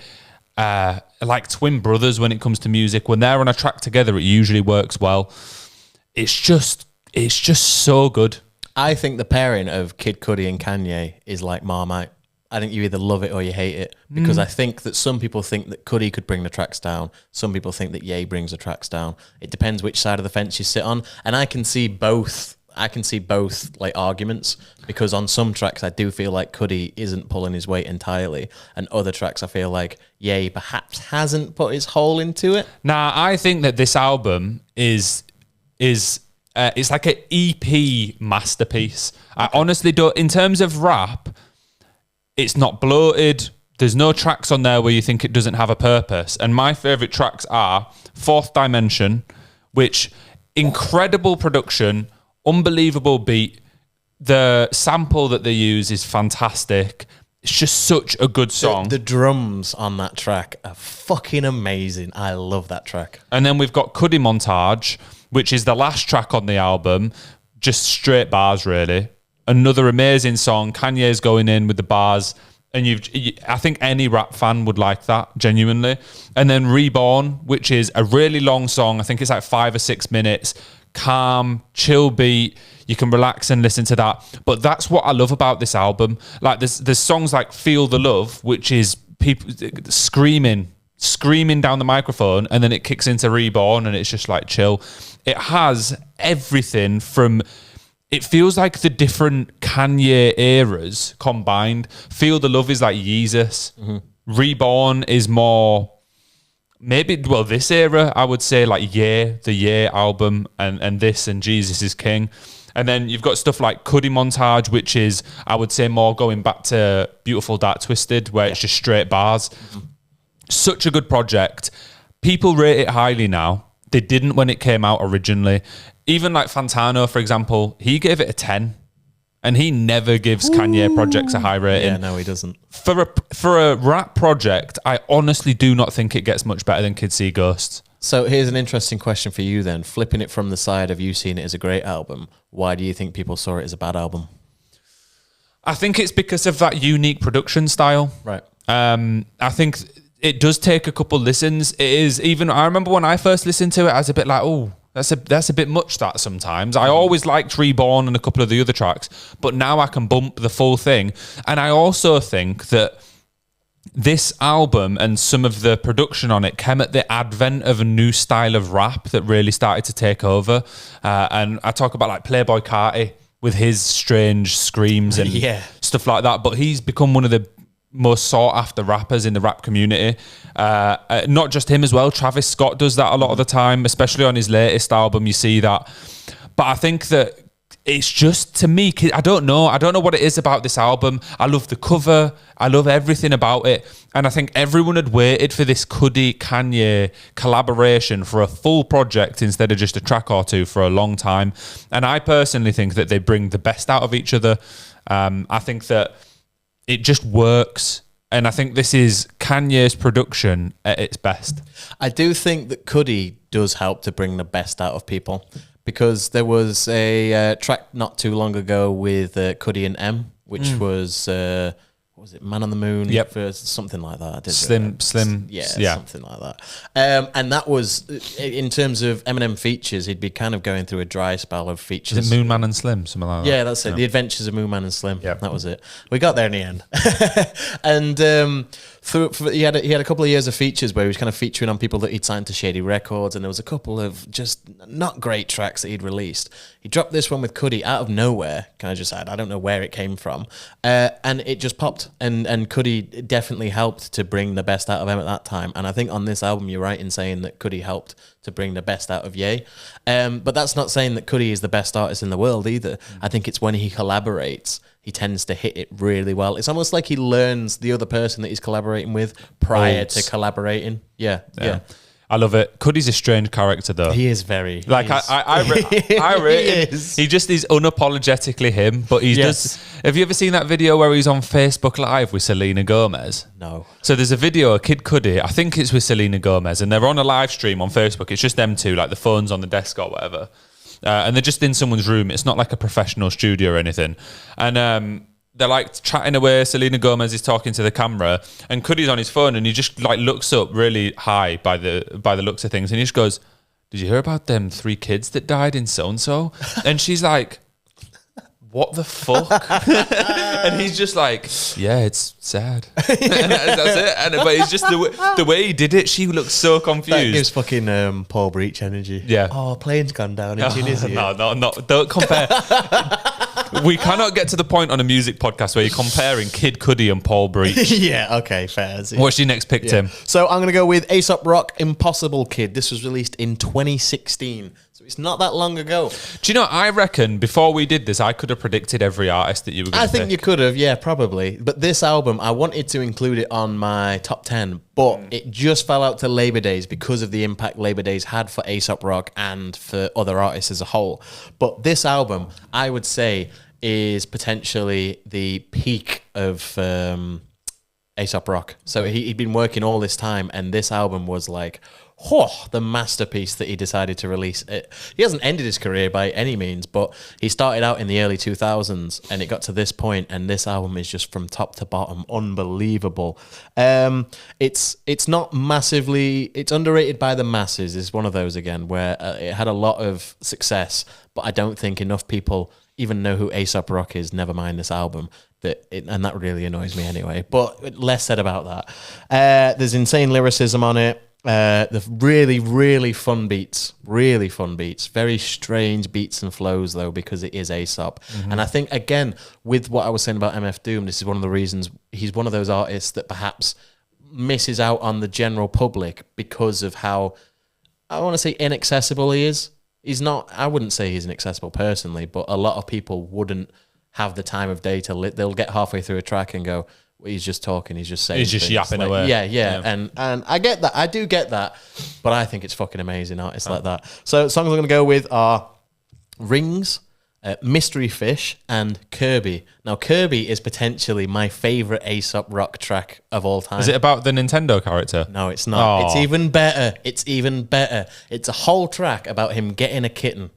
are like twin brothers when it comes to music. When they're on a track together, it usually works well. It's just so good. I think the pairing of Kid Cudi and Kanye is like Marmite. I think you either love it or you hate it, because I think that some people think that Cudi could bring the tracks down. Some people think that Ye brings the tracks down. It depends which side of the fence you sit on. And I can see both. Like arguments, because on some tracks I do feel like Cudi isn't pulling his weight entirely, and other tracks I feel like Ye perhaps hasn't put his whole into it. Nah, I think that this album is it's like an EP masterpiece. I honestly don't. In terms of rap, it's not bloated. There's no tracks on there where you think it doesn't have a purpose. And my favourite tracks are Fourth Dimension, which incredible production, unbelievable beat. The sample that they use is fantastic. It's just such a good song. The drums on that track are fucking amazing. I love that track. And then we've got Cudi Montage, which is the last track on the album. Just straight bars, really. Another amazing song. Kanye's going in with the bars, and I think any rap fan would like that, genuinely. And then Reborn, which is a really long song. I think it's like 5 or 6 minutes. Calm, chill beat. You can relax and listen to that. But that's what I love about this album. Like there's songs like Feel the Love, which is people screaming down the microphone, and then it kicks into Reborn, and it's just like chill. It has everything from... It feels like the different Kanye eras combined. Feel the Love is like Yeezus. Reborn is more, maybe, well, this era, I would say like the Ye album, and this and Jesus is King. And then you've got stuff like Cudi Montage, which is, I would say, more going back to Beautiful Dark Twisted, where it's just straight bars. Such a good project. People rate it highly now. They didn't when it came out originally. Even like Fantano, for example, he gave it a 10, and he never gives Kanye projects a high rating. Yeah, no, he doesn't. For a rap project, I honestly do not think it gets much better than Kids See Ghosts. So here's an interesting question for you then. Flipping it from the side of you seeing it as a great album, why do you think people saw it as a bad album? I think it's because of that unique production style. Right. I think it does take a couple listens. It is even, I remember when I first listened to it, I was a bit like, oh, that's a bit much that sometimes. I always liked Reborn and a couple of the other tracks, but now I can bump the full thing. And I also think that this album and some of the production on it came at the advent of a new style of rap that really started to take over. And I talk about like Playboi Carti with his strange screams and stuff like that. But he's become one of the most sought after rappers in the rap community. Not just him as well. Travis Scott does that a lot of the time, especially on his latest album. You see that. But I think that it's just, to me, I don't know what it is about this album. I love the cover. I love everything about it. And I think everyone had waited for this Cudi Kanye collaboration for a full project instead of just a track or two for a long time. And I personally think that they bring the best out of each other. I think that it just works. And I think this is Kanye's production at its best. I do think that Cudi does help to bring the best out of people, because there was a track not too long ago with Cudi and M, which was, what was it Man on the Moon? Yep. For something like that. I did Slim. Yeah, something like that. And that was, in terms of Eminem features, he'd be kind of going through a dry spell of features. Is it Moon Man and Slim? Something like that. Yeah, that's it. The Adventures of Moon Man and Slim. Yeah, that was it. We got there in the end. And he had a couple of years of features where he was kind of featuring on people that he'd signed to Shady Records, and there was a couple of just not great tracks that he'd released. He dropped this one with Cudi out of nowhere. Can I just add? I don't know where it came from, and it just popped. And Cudi definitely helped to bring the best out of him at that time. And I think on this album, you're right in saying that Cudi helped to bring the best out of Ye. But that's not saying that Cudi is the best artist in the world either. I think it's when he collaborates, he tends to hit it really well. It's almost like he learns the other person that he's collaborating with prior to collaborating. Yeah. I love it. Cudi's a strange character, though. He is very... Like, I rate him. He just is unapologetically him, but he does... Have you ever seen that video where he's on Facebook Live with Selena Gomez? No. So there's a video of Kid Cudi, I think it's with Selena Gomez, and they're on a live stream on Facebook. It's just them two, like the phone's on the desk or whatever. And they're just in someone's room. It's not like a professional studio or anything. And they're like chatting away. Selena Gomez is talking to the camera, and Cudi's on his phone, and he just like looks up really high by the looks of things, and he just goes, "Did you hear about them 3 kids that died in so and so?" And she's like, "What the fuck?" And he's just like, "Yeah, it's sad." That's it. But it's just the way he did it. She looked so confused. That gives fucking Paul Breach energy. Yeah. Oh, plane's gone down in Tunisia. No, don't compare. We cannot get to the point on a music podcast where you're comparing Kid Cudi and Paul Breach. Yeah, okay, fair. What's your next pick, Tim? So I'm going to go with Aesop Rock, Impossible Kid. This was released in 2016. So it's not that long ago. Do you know, I reckon before we did this, I could have predicted every artist that you were going to pick. I think you could have, yeah, probably. But this album, I wanted to include it on my top 10, but it just fell out to Labor Days because of the impact Labor Days had for Aesop Rock and for other artists as a whole. But this album, I would say, is potentially the peak of Aesop Rock. So he'd been working all this time, and this album was like, the masterpiece that he decided to release. He hasn't ended his career by any means, but he started out in the early 2000s, and it got to this point, and this album is just from top to bottom unbelievable. It's not massively... It's underrated by the masses. It's one of those, again, where it had a lot of success, but I don't think enough people even know who Aesop Rock is, never mind this album. And that really annoys me anyway. But less said about that. There's insane lyricism on it. The really, really fun beats. Really fun beats. Very strange beats and flows, though, because it is Aesop. Mm-hmm. And I think, again, with what I was saying about MF Doom, this is one of the reasons he's one of those artists that perhaps misses out on the general public because of how, I want to say, inaccessible he is. He's not, I wouldn't say he's inaccessible personally, but a lot of people wouldn't have the time of day to they'll get halfway through a track and go, well, he's just talking, he's just saying he's just things. yapping like, away. Yeah. And I get that. I do get that. But I think it's fucking amazing artists like that. So songs I'm going to go with are Rings, Mystery Fish, and Kirby. Now, Kirby is potentially my favourite Aesop Rock track of all time. Is it about the Nintendo character? No, it's not. Oh. It's even better. It's a whole track about him getting a kitten.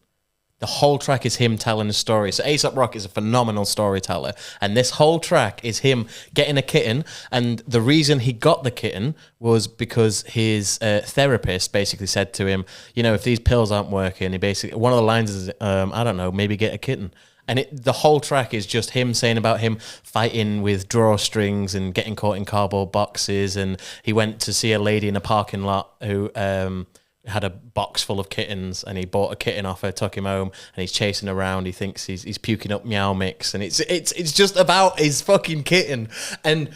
The whole track is him telling a story. So Aesop Rock is a phenomenal storyteller. And this whole track is him getting a kitten. And the reason he got the kitten was because his therapist basically said to him, you know, if these pills aren't working, one of the lines is, I don't know, maybe get a kitten. And the whole track is just him saying about him fighting with drawstrings and getting caught in cardboard boxes. And he went to see a lady in a parking lot who... had a box full of kittens, and he bought a kitten off her, took him home, and he's chasing around. He thinks he's puking up meow mix, and it's just about his fucking kitten. And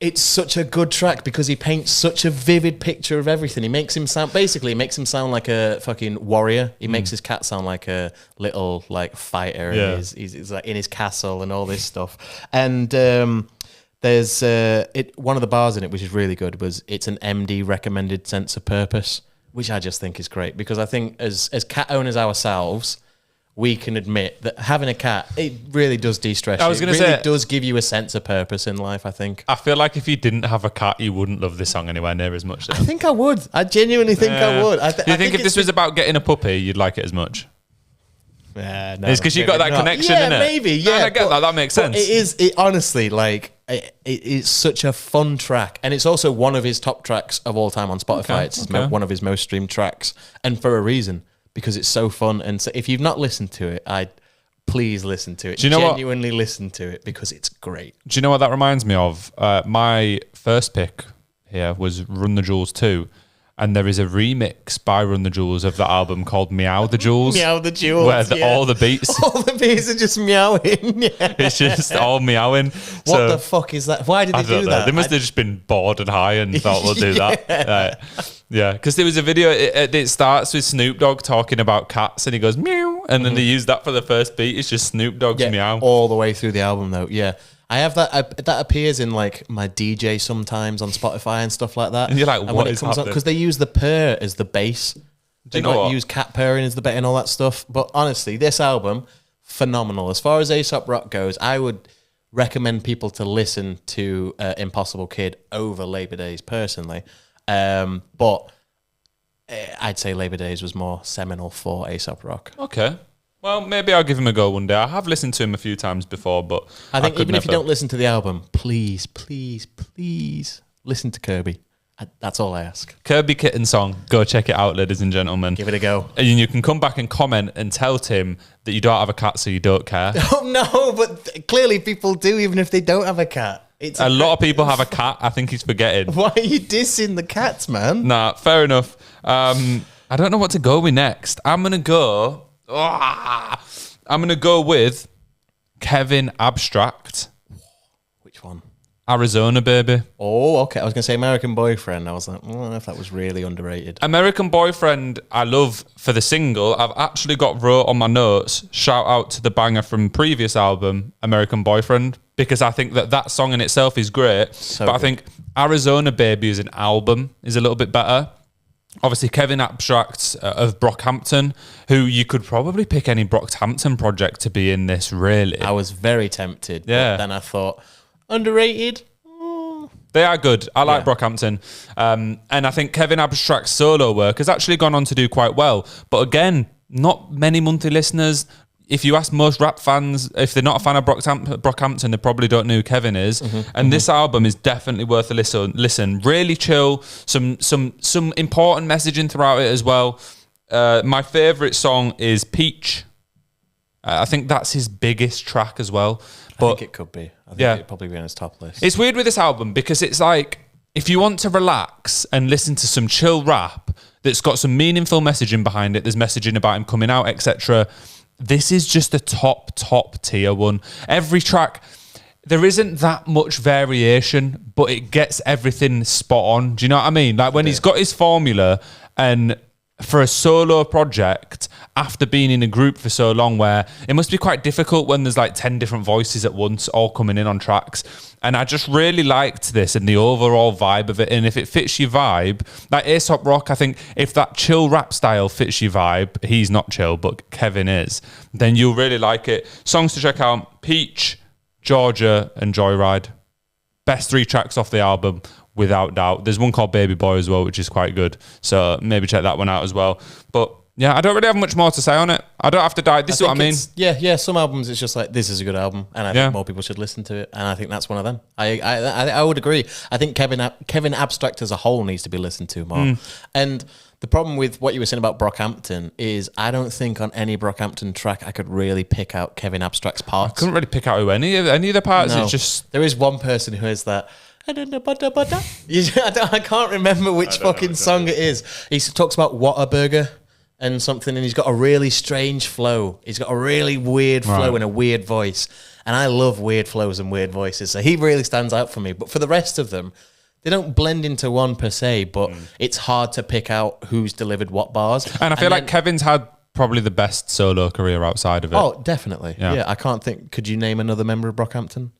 it's such a good track because he paints such a vivid picture of everything. He makes him sound like a fucking warrior. He makes his cat sound like a little like fighter. Yeah. And he's like in his castle and all this stuff. And there's one of the bars in it which is really good was it's an MD recommended sense of purpose, which I just think is great because I think as cat owners ourselves, we can admit that having a cat, it really does de-stress you. It really does give you a sense of purpose in life, I think. I feel like if you didn't have a cat, you wouldn't love this song anywhere near as much. Though. I think I would. I genuinely think I would. Do you think if this was about getting a puppy, you'd like it as much? Yeah, no, it's because you got that connection, yeah, innit? maybe. Yeah, I get that. That makes sense. It is. It honestly, like, it's such a fun track, and it's also one of his top tracks of all time on Spotify. It's one of his most streamed tracks, and for a reason, because it's so fun. And so, if you've not listened to it, please listen to it. Do you know genuinely listen to it because it's great. Do you know what that reminds me of? My first pick here was Run the Jewels 2. And there is a remix by Run the Jewels of that album called Meow the Jewels. Meow the Jewels. Where all the beats. All the beats are just meowing. Yeah. It's just all meowing. What the fuck is that? Why did they do that? They must have just been bored and high and thought we'll do that. Yeah, because there was a video, it starts with Snoop Dogg talking about cats and he goes meow. And then they use that for the first beat. It's just Snoop Dogg's meow. All the way through the album though. Yeah. I have that. That appears in like my DJ sometimes on Spotify and stuff like that. And you're like, what is happening? Because they use the purr as the bass. They use cat purring as the bait and all that stuff. But honestly, this album, phenomenal. As far as Aesop Rock goes, I would recommend people to listen to Impossible Kid over Labor Days personally. But I'd say Labor Days was more seminal for Aesop Rock. Okay. Well, maybe I'll give him a go one day. I have listened to him a few times before, but I think even if you don't listen to the album, please, please, please listen to Kirby. That's all I ask. Kirby Kitten song. Go check it out, ladies and gentlemen. Give it a go. And you can come back and comment and tell Tim that you don't have a cat, so you don't care. Oh, no, but clearly people do, even if they don't have a cat. A lot of people have a cat. I think he's forgetting. Why are you dissing the cats, man? Nah, fair enough. I don't know what to go with next. I'm going to go with Kevin Abstract. Which one? Arizona, baby. Oh, okay. I was going to say American Boyfriend. I was like, I don't know if that was really underrated. American Boyfriend, I love for the single. I've actually got wrote on my notes, shout out to the banger from previous album, American Boyfriend, because I think that song in itself is great. But I think Arizona, baby as an album is a little bit better. Obviously, Kevin Abstract of Brockhampton, who you could probably pick any Brockhampton project to be in this, really. I was very tempted. Yeah. But then I thought, underrated? They are good. I like Brockhampton. And I think Kevin Abstract's solo work has actually gone on to do quite well. But again, not many monthly listeners. If you ask most rap fans, if they're not a fan of Brockhampton, they probably don't know who Kevin is. This album is definitely worth a listen. Really chill. Some important messaging throughout it as well. My favourite song is Peach. I think that's his biggest track as well. But I think it could be. I think it'd probably be on his top list. It's weird with this album because it's like, if you want to relax and listen to some chill rap that's got some meaningful messaging behind it, there's messaging about him coming out, etc., this is just a top tier one. Every track, there isn't that much variation, but it gets everything spot on. Do you know what I mean? Like when he's got his formula, and for a solo project, after being in a group for so long, where it must be quite difficult when there's like 10 different voices at once all coming in on tracks. And I just really liked this and the overall vibe of it. And if it fits your vibe, like Aesop Rock, I think if that chill rap style fits your vibe, he's not chill, but Kevin is, then you'll really like it. Songs to check out: Peach, Georgia, and Joyride. Best 3 tracks off the album, without doubt. There's one called Baby Boy as well, which is quite good. So maybe check that one out as well. But yeah, I don't really have much more to say on it. I don't have to die. This is what I mean. Yeah. Some albums, it's just like, this is a good album, and I think more people should listen to it. And I think that's one of them. I would agree. I think Kevin Abstract as a whole needs to be listened to more. And the problem with what you were saying about Brockhampton is I don't think on any Brockhampton track I could really pick out Kevin Abstract's parts. I couldn't really pick out who any of the parts. No. It's just, there is one person who has that. I can't remember which fucking song it is. He talks about Whataburger and something, and he's got a really strange flow. He's got a really weird flow and a weird voice. And I love weird flows and weird voices. So he really stands out for me. But for the rest of them, they don't blend into one per se, but it's hard to pick out who's delivered what bars. And I feel like Kevin's had probably the best solo career outside of it. Oh, definitely. Yeah, I can't think. Could you name another member of Brockhampton?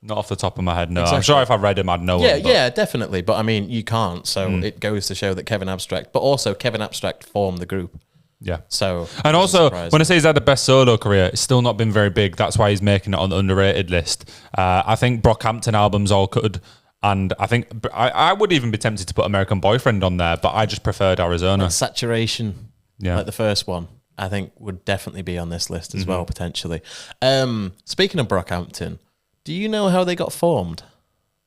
Not off the top of my head, no. Exactly. I'm sure if I read him, I'd know him. Yeah, definitely. But I mean, you can't. So it goes to show that Kevin Abstract, but also Kevin Abstract formed the group. Yeah. So, and also, when I say he's had the best solo career, it's still not been very big. That's why he's making it on the underrated list. I think Brockhampton albums all could. And I think I would even be tempted to put American Boyfriend on there, but I just preferred Arizona. And Saturation, like the first one. I think would definitely be on this list as well, potentially. Speaking of Brockhampton, do you know how they got formed?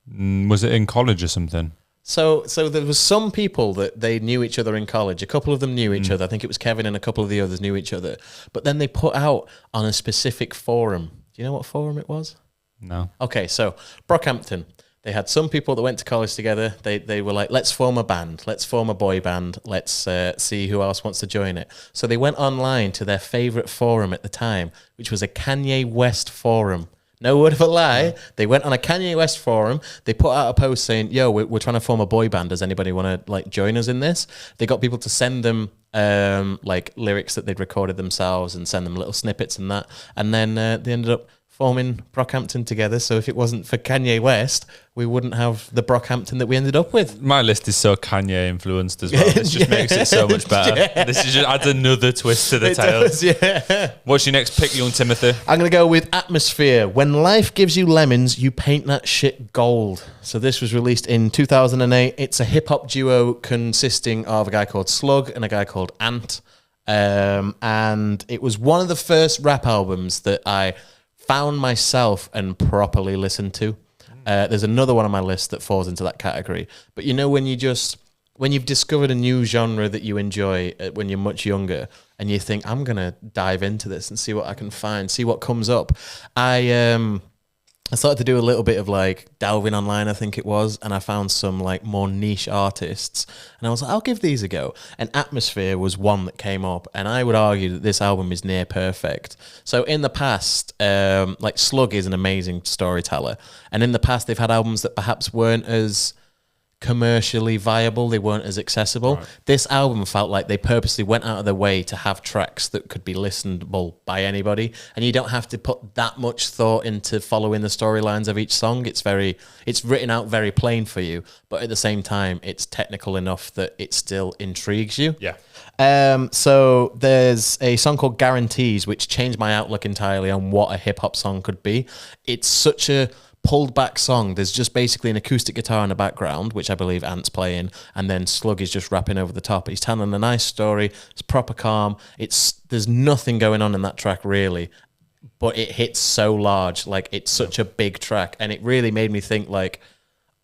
Was it in college or something? So there was some people that they knew each other in college. A couple of them knew each other. I think it was Kevin and a couple of the others knew each other. But then they put out on a specific forum. Do you know what forum it was? No. Okay, so Brockhampton. They had some people that went to college together. They were like, let's form a band. Let's form a boy band. Let's see who else wants to join it. So they went online to their favourite forum at the time, which was a Kanye West forum. No word of a lie. They went on a Kanye West forum. They put out a post saying, yo, we're trying to form a boy band. Does anybody want to like join us in this? They got people to send them like lyrics that they'd recorded themselves and send them little snippets and that. And then they ended up forming Brockhampton together. So if it wasn't for Kanye West, we wouldn't have the Brockhampton that we ended up with. My list is so Kanye influenced as well. This just makes it so much better. Yeah. This just adds another twist to the tale. Does, yeah. What's your next pick, young Timothy? I'm going to go with Atmosphere. When life gives you lemons, you paint that shit gold. So this was released in 2008. It's a hip-hop duo consisting of a guy called Slug and a guy called Ant. And it was one of the first rap albums that I found myself and properly listened to. There's another one on my list that falls into that category. But you know, when you've discovered a new genre that you enjoy when you're much younger, and you think, I'm gonna dive into this and see what I can find, see what comes up. I started to do a little bit of like delving online, I think it was, and I found some like more niche artists, and I was like, I'll give these a go. And Atmosphere was one that came up, and I would argue that this album is near perfect. So in the past, like Slug is an amazing storyteller, and in the past they've had albums that perhaps weren't as commercially viable, they weren't as accessible. Right. This album felt like they purposely went out of their way to have tracks that could be listenable by anybody, and you don't have to put that much thought into following the storylines of each song. It's written out very plain for you, but at the same time it's technical enough that it still intrigues you. Yeah. So there's a song called Guarantees, which changed my outlook entirely on what a hip-hop song could be. It's such a pulled back song. There's just basically an acoustic guitar in the background, which I believe Ant's playing, and then Slug is just rapping over the top. He's telling a nice story. It's proper calm. There's nothing going on in that track really, but it hits so large. Like, it's such a big track, and it really made me think like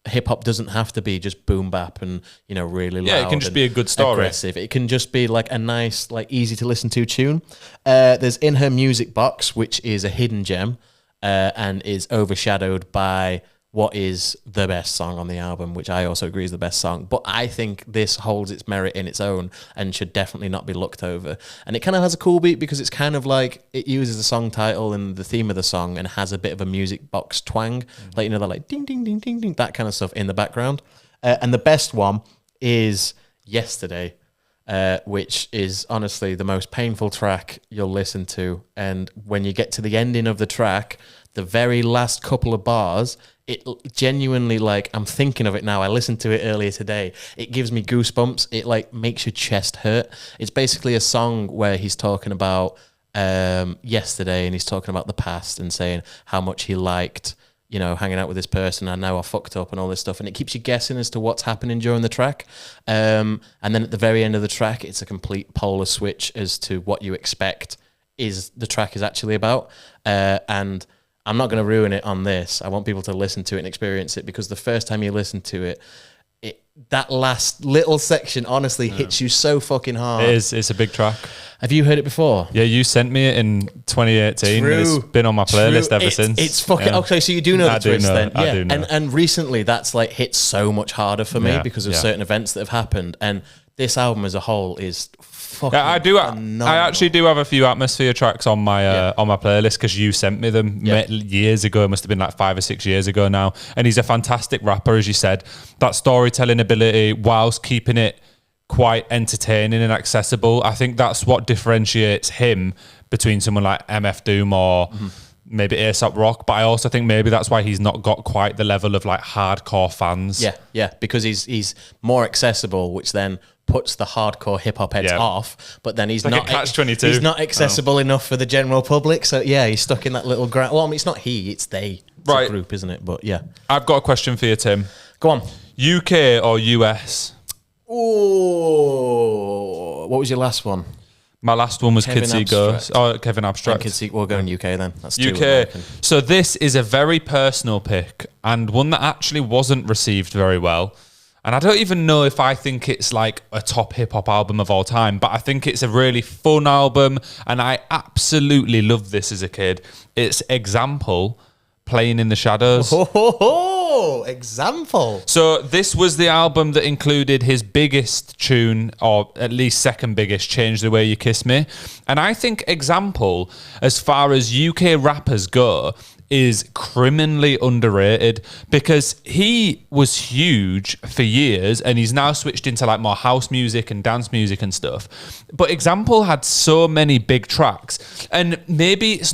hip hop doesn't have to be just boom bap and, you know, really loud. Yeah, it can just be a good story. Aggressive. It can just be like a nice, like easy to listen to tune. There's In Her Music Box, which is a hidden gem. And is overshadowed by what is the best song on the album, which I also agree is the best song. But I think this holds its merit in its own and should definitely not be looked over. And it kind of has a cool beat because it's kind of like it uses the song title and the theme of the song and has a bit of a music box twang. Like, you know, they're like ding, ding, ding, ding, ding, that kind of stuff in the background. And the best one is Yesterday. Which is honestly the most painful track you'll listen to. And when you get to the ending of the track, the very last couple of bars, it genuinely, like, I'm thinking of it now. I listened to it earlier today. It gives me goosebumps. It like makes your chest hurt. It's basically a song where he's talking about yesterday, and he's talking about the past and saying how much he liked, you know, hanging out with this person, and now I fucked up and all this stuff. And it keeps you guessing as to what's happening during the track. And then at the very end of the track, it's a complete polar switch as to what you expect the track is actually about. And I'm not going to ruin it on this. I want people to listen to it and experience it, because the first time you listen to it, that last little section honestly hits you so fucking hard. It is. It's a big track. Have you heard it before? Yeah, you sent me it in 2018. True. It's been on my playlist ever since. It's fucking okay. So you do know the twist then, yeah. I do know. And recently that's like hit so much harder for me because of certain events that have happened. And this album as a whole is fucking phenomenal. I actually do have a few Atmosphere tracks on my playlist because you sent me them years ago. It must have been like 5 or 6 years ago now. And he's a fantastic rapper, as you said. That storytelling ability, whilst keeping it quite entertaining and accessible. I think that's what differentiates him between someone like MF Doom or maybe Aesop Rock, but I also think maybe that's why he's not got quite the level of like hardcore fans. Yeah, because he's more accessible, which then puts the hardcore hip hop heads off, but then he's like not catch-22. He's not accessible enough for the general public. So yeah, he's stuck in that little ground. Well, I mean, it's not he, it's they. It's a group, isn't it? But yeah. I've got a question for you, Tim. Go on. UK or US? Oh, what was your last one? My last one was Kevin Kids See Ghosts. Oh, Kevin Abstract. Kids See, we'll go in UK then. That's too UK. American. So this is a very personal pick and one that actually wasn't received very well. And I don't even know if I think it's like a top hip hop album of all time, but I think it's a really fun album and I absolutely loved this as a kid. It's Example, Playing in the Shadows. Example. So this was the album that included his biggest tune, or at least second biggest, Change the Way You Kiss Me. And I think Example, as far as UK rappers go, is criminally underrated because he was huge for years and he's now switched into like more house music and dance music and stuff. But Example had so many big tracks, and maybe it's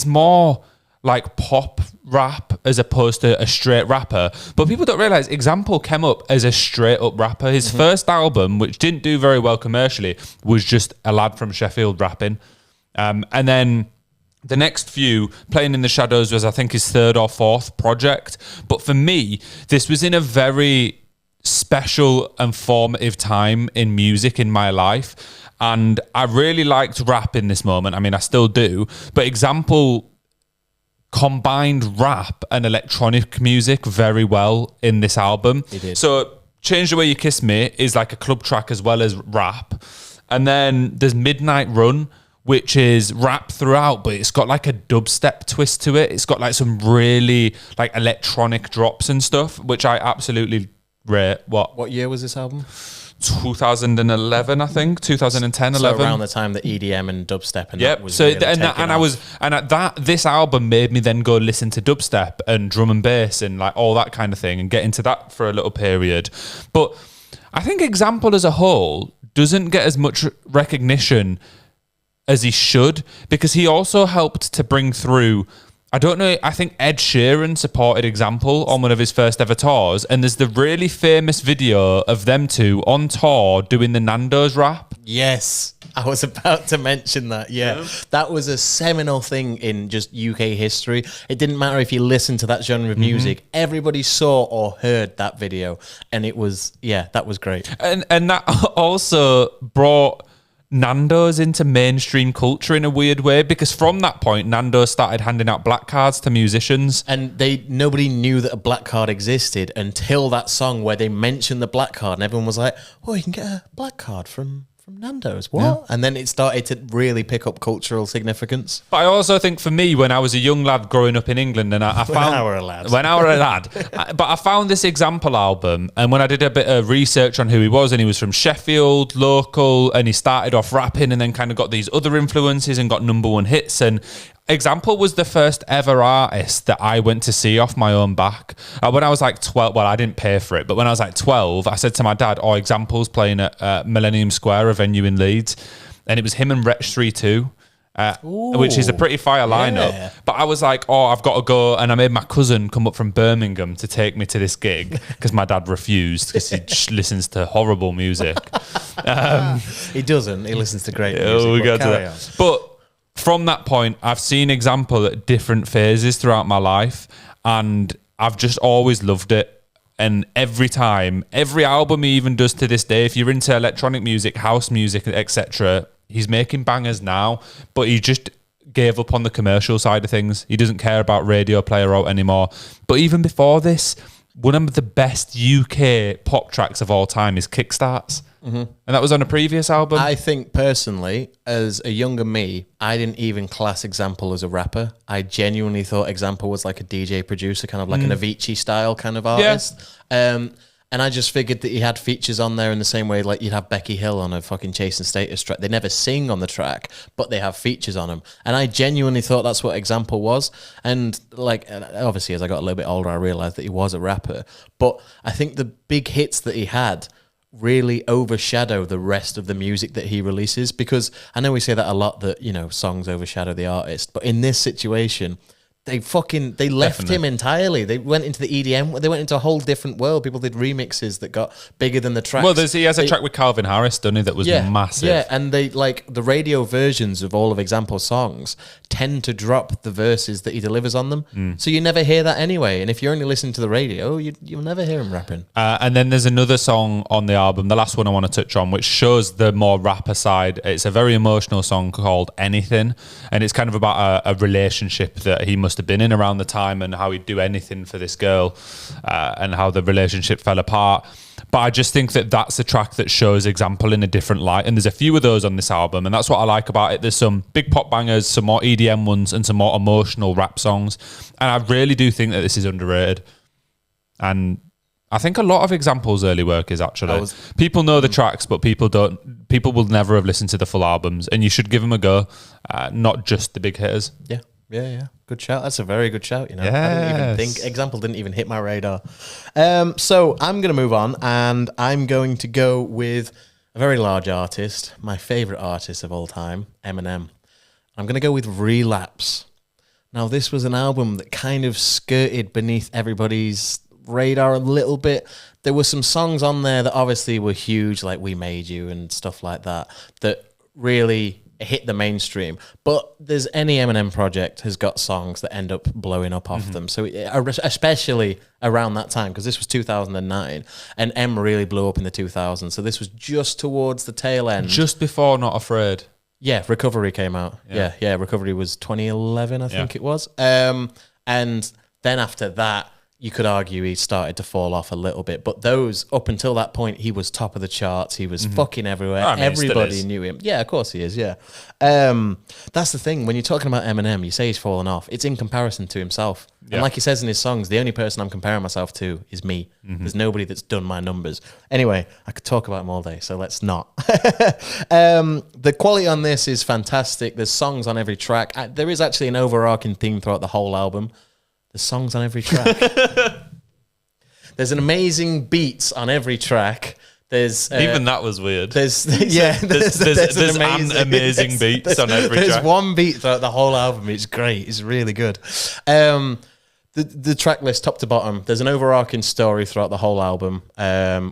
more like pop rap as opposed to a straight rapper. But people don't realize Example came up as a straight up rapper. His first album, which didn't do very well commercially, was just a lad from Sheffield rapping. And then the next few, Playing in the Shadows was, I think, his third or fourth project. But for me, this was in a very special and formative time in music in my life. And I really liked rap in this moment. I mean, I still do. But Example combined rap and electronic music very well in this album. He did. So Change the Way You Kiss Me is like a club track as well as rap. And then there's Midnight Run, which is rap throughout, but it's got like a dubstep twist to it. It's got like some really like electronic drops and stuff, which I absolutely rate. What year was this album? 2011, I think. 2010, 11. So around the time that EDM and dubstep and that was So really this album made me then go listen to dubstep and drum and bass and like all that kind of thing and get into that for a little period. But I think Example as a whole doesn't get as much recognition as he should, because he also helped to bring through, I don't know, I think Ed Sheeran supported Example on one of his first ever tours, and there's the really famous video of them two on tour doing the Nando's rap. Yes, I was about to mention that. Yeah, that was a seminal thing in just UK history. It didn't matter if you listened to that genre of music, everybody saw or heard that video, and it was, that was great. And that also brought Nando's into mainstream culture in a weird way, because from that point Nando's started handing out black cards to musicians, and nobody knew that a black card existed until that song where they mentioned the black card, and everyone was like, oh, you can get a black card from Nando's, what? Yeah. And then it started to really pick up cultural significance. But I also think for me, when I was a young lad growing up in England, and I found... When I were a lad. But I found this Example album, and when I did a bit of research on who he was was from Sheffield, local, and he started off rapping and then kind of got these other influences and got number one hits, and Example was the first ever artist that I went to see off my own back. When I was like 12, well, I didn't pay for it, but when I was like 12, I said to my dad, Example's playing at Millennium Square, a venue in Leeds. And it was him and Wretch 32, which is a pretty fire lineup. Yeah. But I was like, I've got to go. And I made my cousin come up from Birmingham to take me to this gig because my dad refused because he just listens to horrible music. He doesn't. He listens to great music. We got to that. But from that point, I've seen Example at different phases throughout my life, and I've just always loved it. And every album he even does to this day, if you're into electronic music, house music, etc., he's making bangers now, but he just gave up on the commercial side of things. He doesn't care about radio play or out anymore. But even before this, one of the best UK pop tracks of all time is Kickstarts. Mm-hmm. And that was on a previous album. I think personally, as a younger me, I didn't even class Example as a rapper. I genuinely thought Example was like a DJ producer, kind of like an Avicii style kind of artist. Yeah. And I just figured that he had features on there in the same way like you'd have Becky Hill on a fucking Chasing Status track. They never sing on the track, but they have features on them. And I genuinely thought that's what Example was. And like, obviously as I got a little bit older, I realized that he was a rapper. But I think the big hits that he had really overshadow the rest of the music that he releases, because I know we say that a lot, that, you know, songs overshadow the artist, but in this situation, they left him entirely. They went into the EDM. They went into a whole different world. People did remixes that got bigger than the tracks. Well, he has a track with Calvin Harris, doesn't he? That was massive. Yeah, and they like the radio versions of all of Example songs tend to drop the verses that he delivers on them. So you never hear that anyway. And if you're only listening to the radio, you'll never hear him rapping. And then there's another song on the album, the last one I want to touch on, which shows the more rapper side. It's a very emotional song called Anything, and it's kind of about a relationship that he must have been in around the time and how he'd do anything for this girl, and how the relationship fell apart. But I just think that that's a track that shows Example in a different light, and there's a few of those on this album, and that's what I like about it. There's some big pop bangers, some more EDM ones, and some more emotional rap songs, and I really do think that this is underrated. And I think a lot of Example's early work is actually people know the tracks, but people don't. People will never have listened to the full albums, and you should give them a go, not just the big hitters. Yeah. Good shout. That's a very good shout. Yes. I didn't even think Example didn't even hit my radar. So I'm going to move on, and I'm going to go with a very large artist, my favorite artist of all time, Eminem. I'm going to go with Relapse. Now, this was an album that kind of skirted beneath everybody's radar a little bit. There were some songs on there that obviously were huge, like We Made You and stuff like that, that really hit the mainstream. But there's any Eminem project has got songs that end up blowing up off them. So especially around that time, because this was 2009, and M really blew up in the 2000s. So this was just towards the tail end. Just before Not Afraid. Yeah, Recovery came out. Yeah. Recovery was 2011, I think it was. And then after that, you could argue he started to fall off a little bit. But those, up until that point, he was top of the charts. He was fucking everywhere. I mean, everybody knew him. Yeah, of course he is, yeah. That's the thing. When you're talking about Eminem, you say he's fallen off. It's in comparison to himself. Yeah. And like he says in his songs, the only person I'm comparing myself to is me. There's nobody that's done my numbers. Anyway, I could talk about him all day, so let's not. The quality on this is fantastic. There's songs on every track. There is actually an overarching theme throughout the whole album. There's songs on every track. There's an amazing beats on every track. There's even that was weird. There's an amazing beats on every track. There's one beat throughout the whole album. It's great. It's really good. The track list, top to bottom, there's an overarching story throughout the whole album,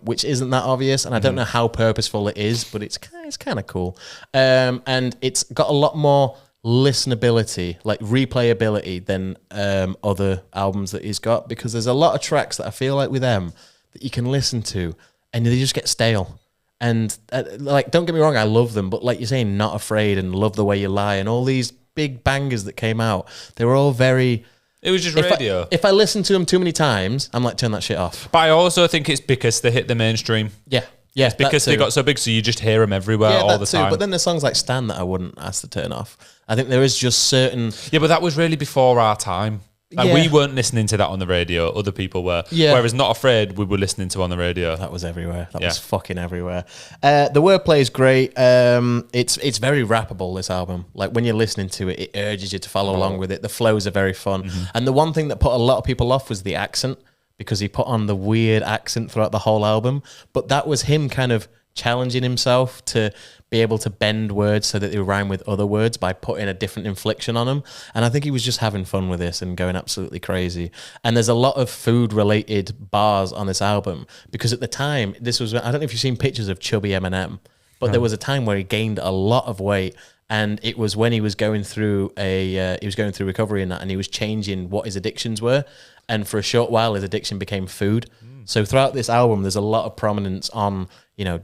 which isn't that obvious, and I don't know how purposeful it is, but it's kind of cool. And it's got a lot more listenability, like replayability, than other albums that he's got, because there's a lot of tracks that I feel like with them that you can listen to and they just get stale. And like, don't get me wrong, I love them, but like you're saying, Not Afraid and Love the Way You Lie and all these big bangers that came out, they were all very... It was just radio. If I listen to them too many times, I'm like, turn that shit off. But I also think it's because they hit the mainstream. Yeah, it's because they got so big, so you just hear them everywhere all the time. But then there's songs like Stan that I wouldn't ask to turn off. I think there is just certain... Yeah, but that was really before our time. Like, we weren't listening to that on the radio. Other people were. Yeah. Whereas Not Afraid, we were listening to on the radio. That was everywhere. That was fucking everywhere. The wordplay is great. It's very rappable, this album. Like, when you're listening to it, it urges you to follow along with it. The flows are very fun. And the one thing that put a lot of people off was the accent, because he put on the weird accent throughout the whole album. But that was him kind of challenging himself to be able to bend words so that they rhyme with other words by putting a different inflection on them. And I think he was just having fun with this and going absolutely crazy. And there's a lot of food related bars on this album, because at the time, this was, I don't know if you've seen pictures of chubby Eminem, but there was a time where he gained a lot of weight. And it was when he was going through recovery and that, and he was changing what his addictions were. And for a short while, his addiction became food. So throughout this album, there's a lot of prominence on,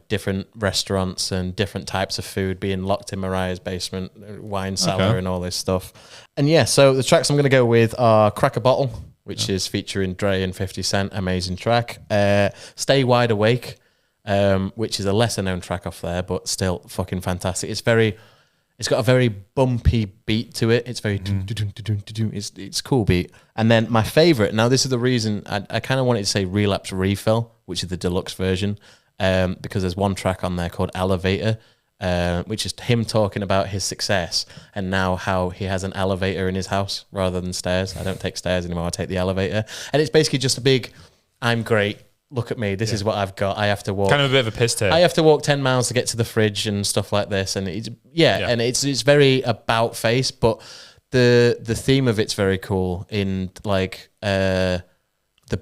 different restaurants and different types of food, being locked in Mariah's basement, wine cellar, and all this stuff. And yeah, so the tracks I'm going to go with are Crack a Bottle, which is featuring Dre and 50 Cent, amazing track. Stay Wide Awake, which is a lesser known track off there, but still fucking fantastic. It's got a very bumpy beat to it. It's very it's a cool beat. And then my favorite, now this is the reason I kind of wanted to say Relapse Refill, which is the deluxe version, because there's one track on there called Elevator, which is him talking about his success and now how he has an elevator in his house rather than stairs. I don't take stairs anymore, I take the elevator. And it's basically just a big, I'm great, look at me, this is what I've got. I have to walk. Kind of a bit of a piss take. I have to walk 10 miles to get to the fridge and stuff like this. And it's very about face, but the theme of it's very cool. In like the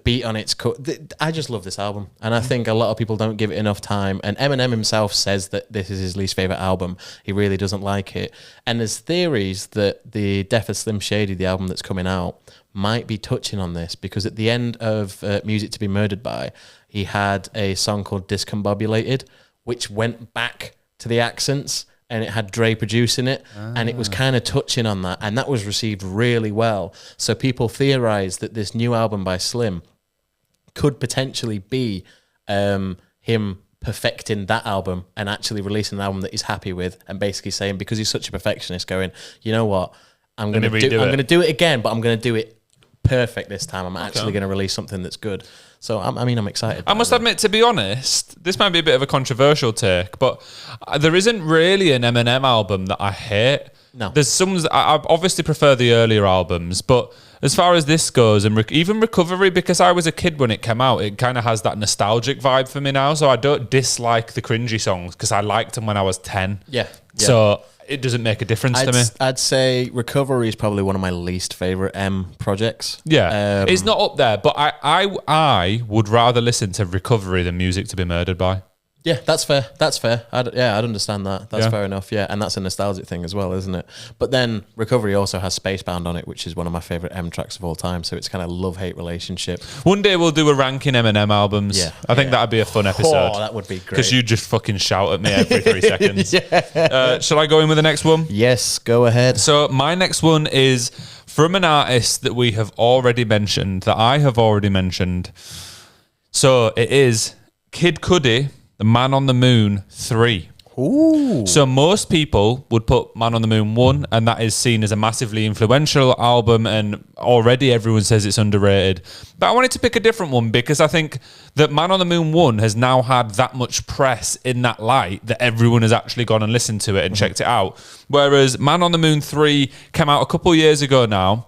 beat on it's cool. I just love this album, and I think a lot of people don't give it enough time. And Eminem himself says that this is his least favorite album. He really doesn't like it. And there's theories that the Death of Slim Shady, the album that's coming out, might be touching on this, because at the end of Music to Be Murdered By, he had a song called Discombobulated, which went back to the accents, and it had Dre producing it, and it was kind of touching on that, and that was received really well. So people theorized that this new album by Slim could potentially be him perfecting that album and actually releasing an album that he's happy with, and basically saying, because he's such a perfectionist, going, you know what, I'm going to do it again, but I'm going to do it perfect this time. I'm actually going to release something that's good. So, I mean, I'm excited. I must admit, to be honest, this might be a bit of a controversial take, but there isn't really an Eminem album that I hate. No. There's some, I obviously prefer the earlier albums, but as far as this goes, and even Recovery, because I was a kid when it came out, it kind of has that nostalgic vibe for me now, so I don't dislike the cringy songs, because I liked them when I was 10. Yeah. So it doesn't make a difference to me. I'd say Recovery is probably one of my least favourite projects. Yeah, it's not up there, but I would rather listen to Recovery than Music to Be Murdered By. Yeah, that's fair. I'd understand that. That's fair enough. Yeah, and that's a nostalgic thing as well, isn't it? But then Recovery also has Spacebound on it, which is one of my favourite tracks of all time. So it's kind of love-hate relationship. One day we'll do a ranking Eminem albums. Yeah, I think that'd be a fun episode. Oh, that would be great. Because you just fucking shout at me every 3 seconds. Shall I go in with the next one? Yes, go ahead. So my next one is from an artist that we have already mentioned, that I have already mentioned. So it is Kid Cudi, The Man on the Moon 3. Ooh. So most people would put Man on the Moon 1, and that is seen as a massively influential album, and already everyone says it's underrated. But I wanted to pick a different one, because I think that Man on the Moon 1 has now had that much press in that light that everyone has actually gone and listened to it and checked it out. Whereas Man on the Moon 3 came out a couple of years ago now,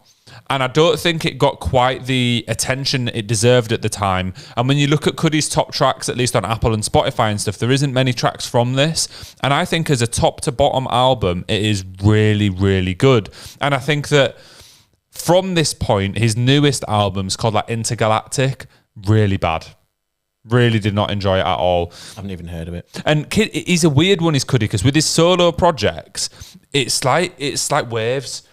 and I don't think it got quite the attention it deserved at the time. And when you look at Cudi's top tracks, at least on Apple and Spotify and stuff, there isn't many tracks from this. And I think as a top to bottom album, it is really, really good. And I think that from this point, his newest albums called like Intergalactic, really bad. Really did not enjoy it at all. I haven't even heard of it. And he's a weird one, is Cudi, because with his solo projects, it's like waves.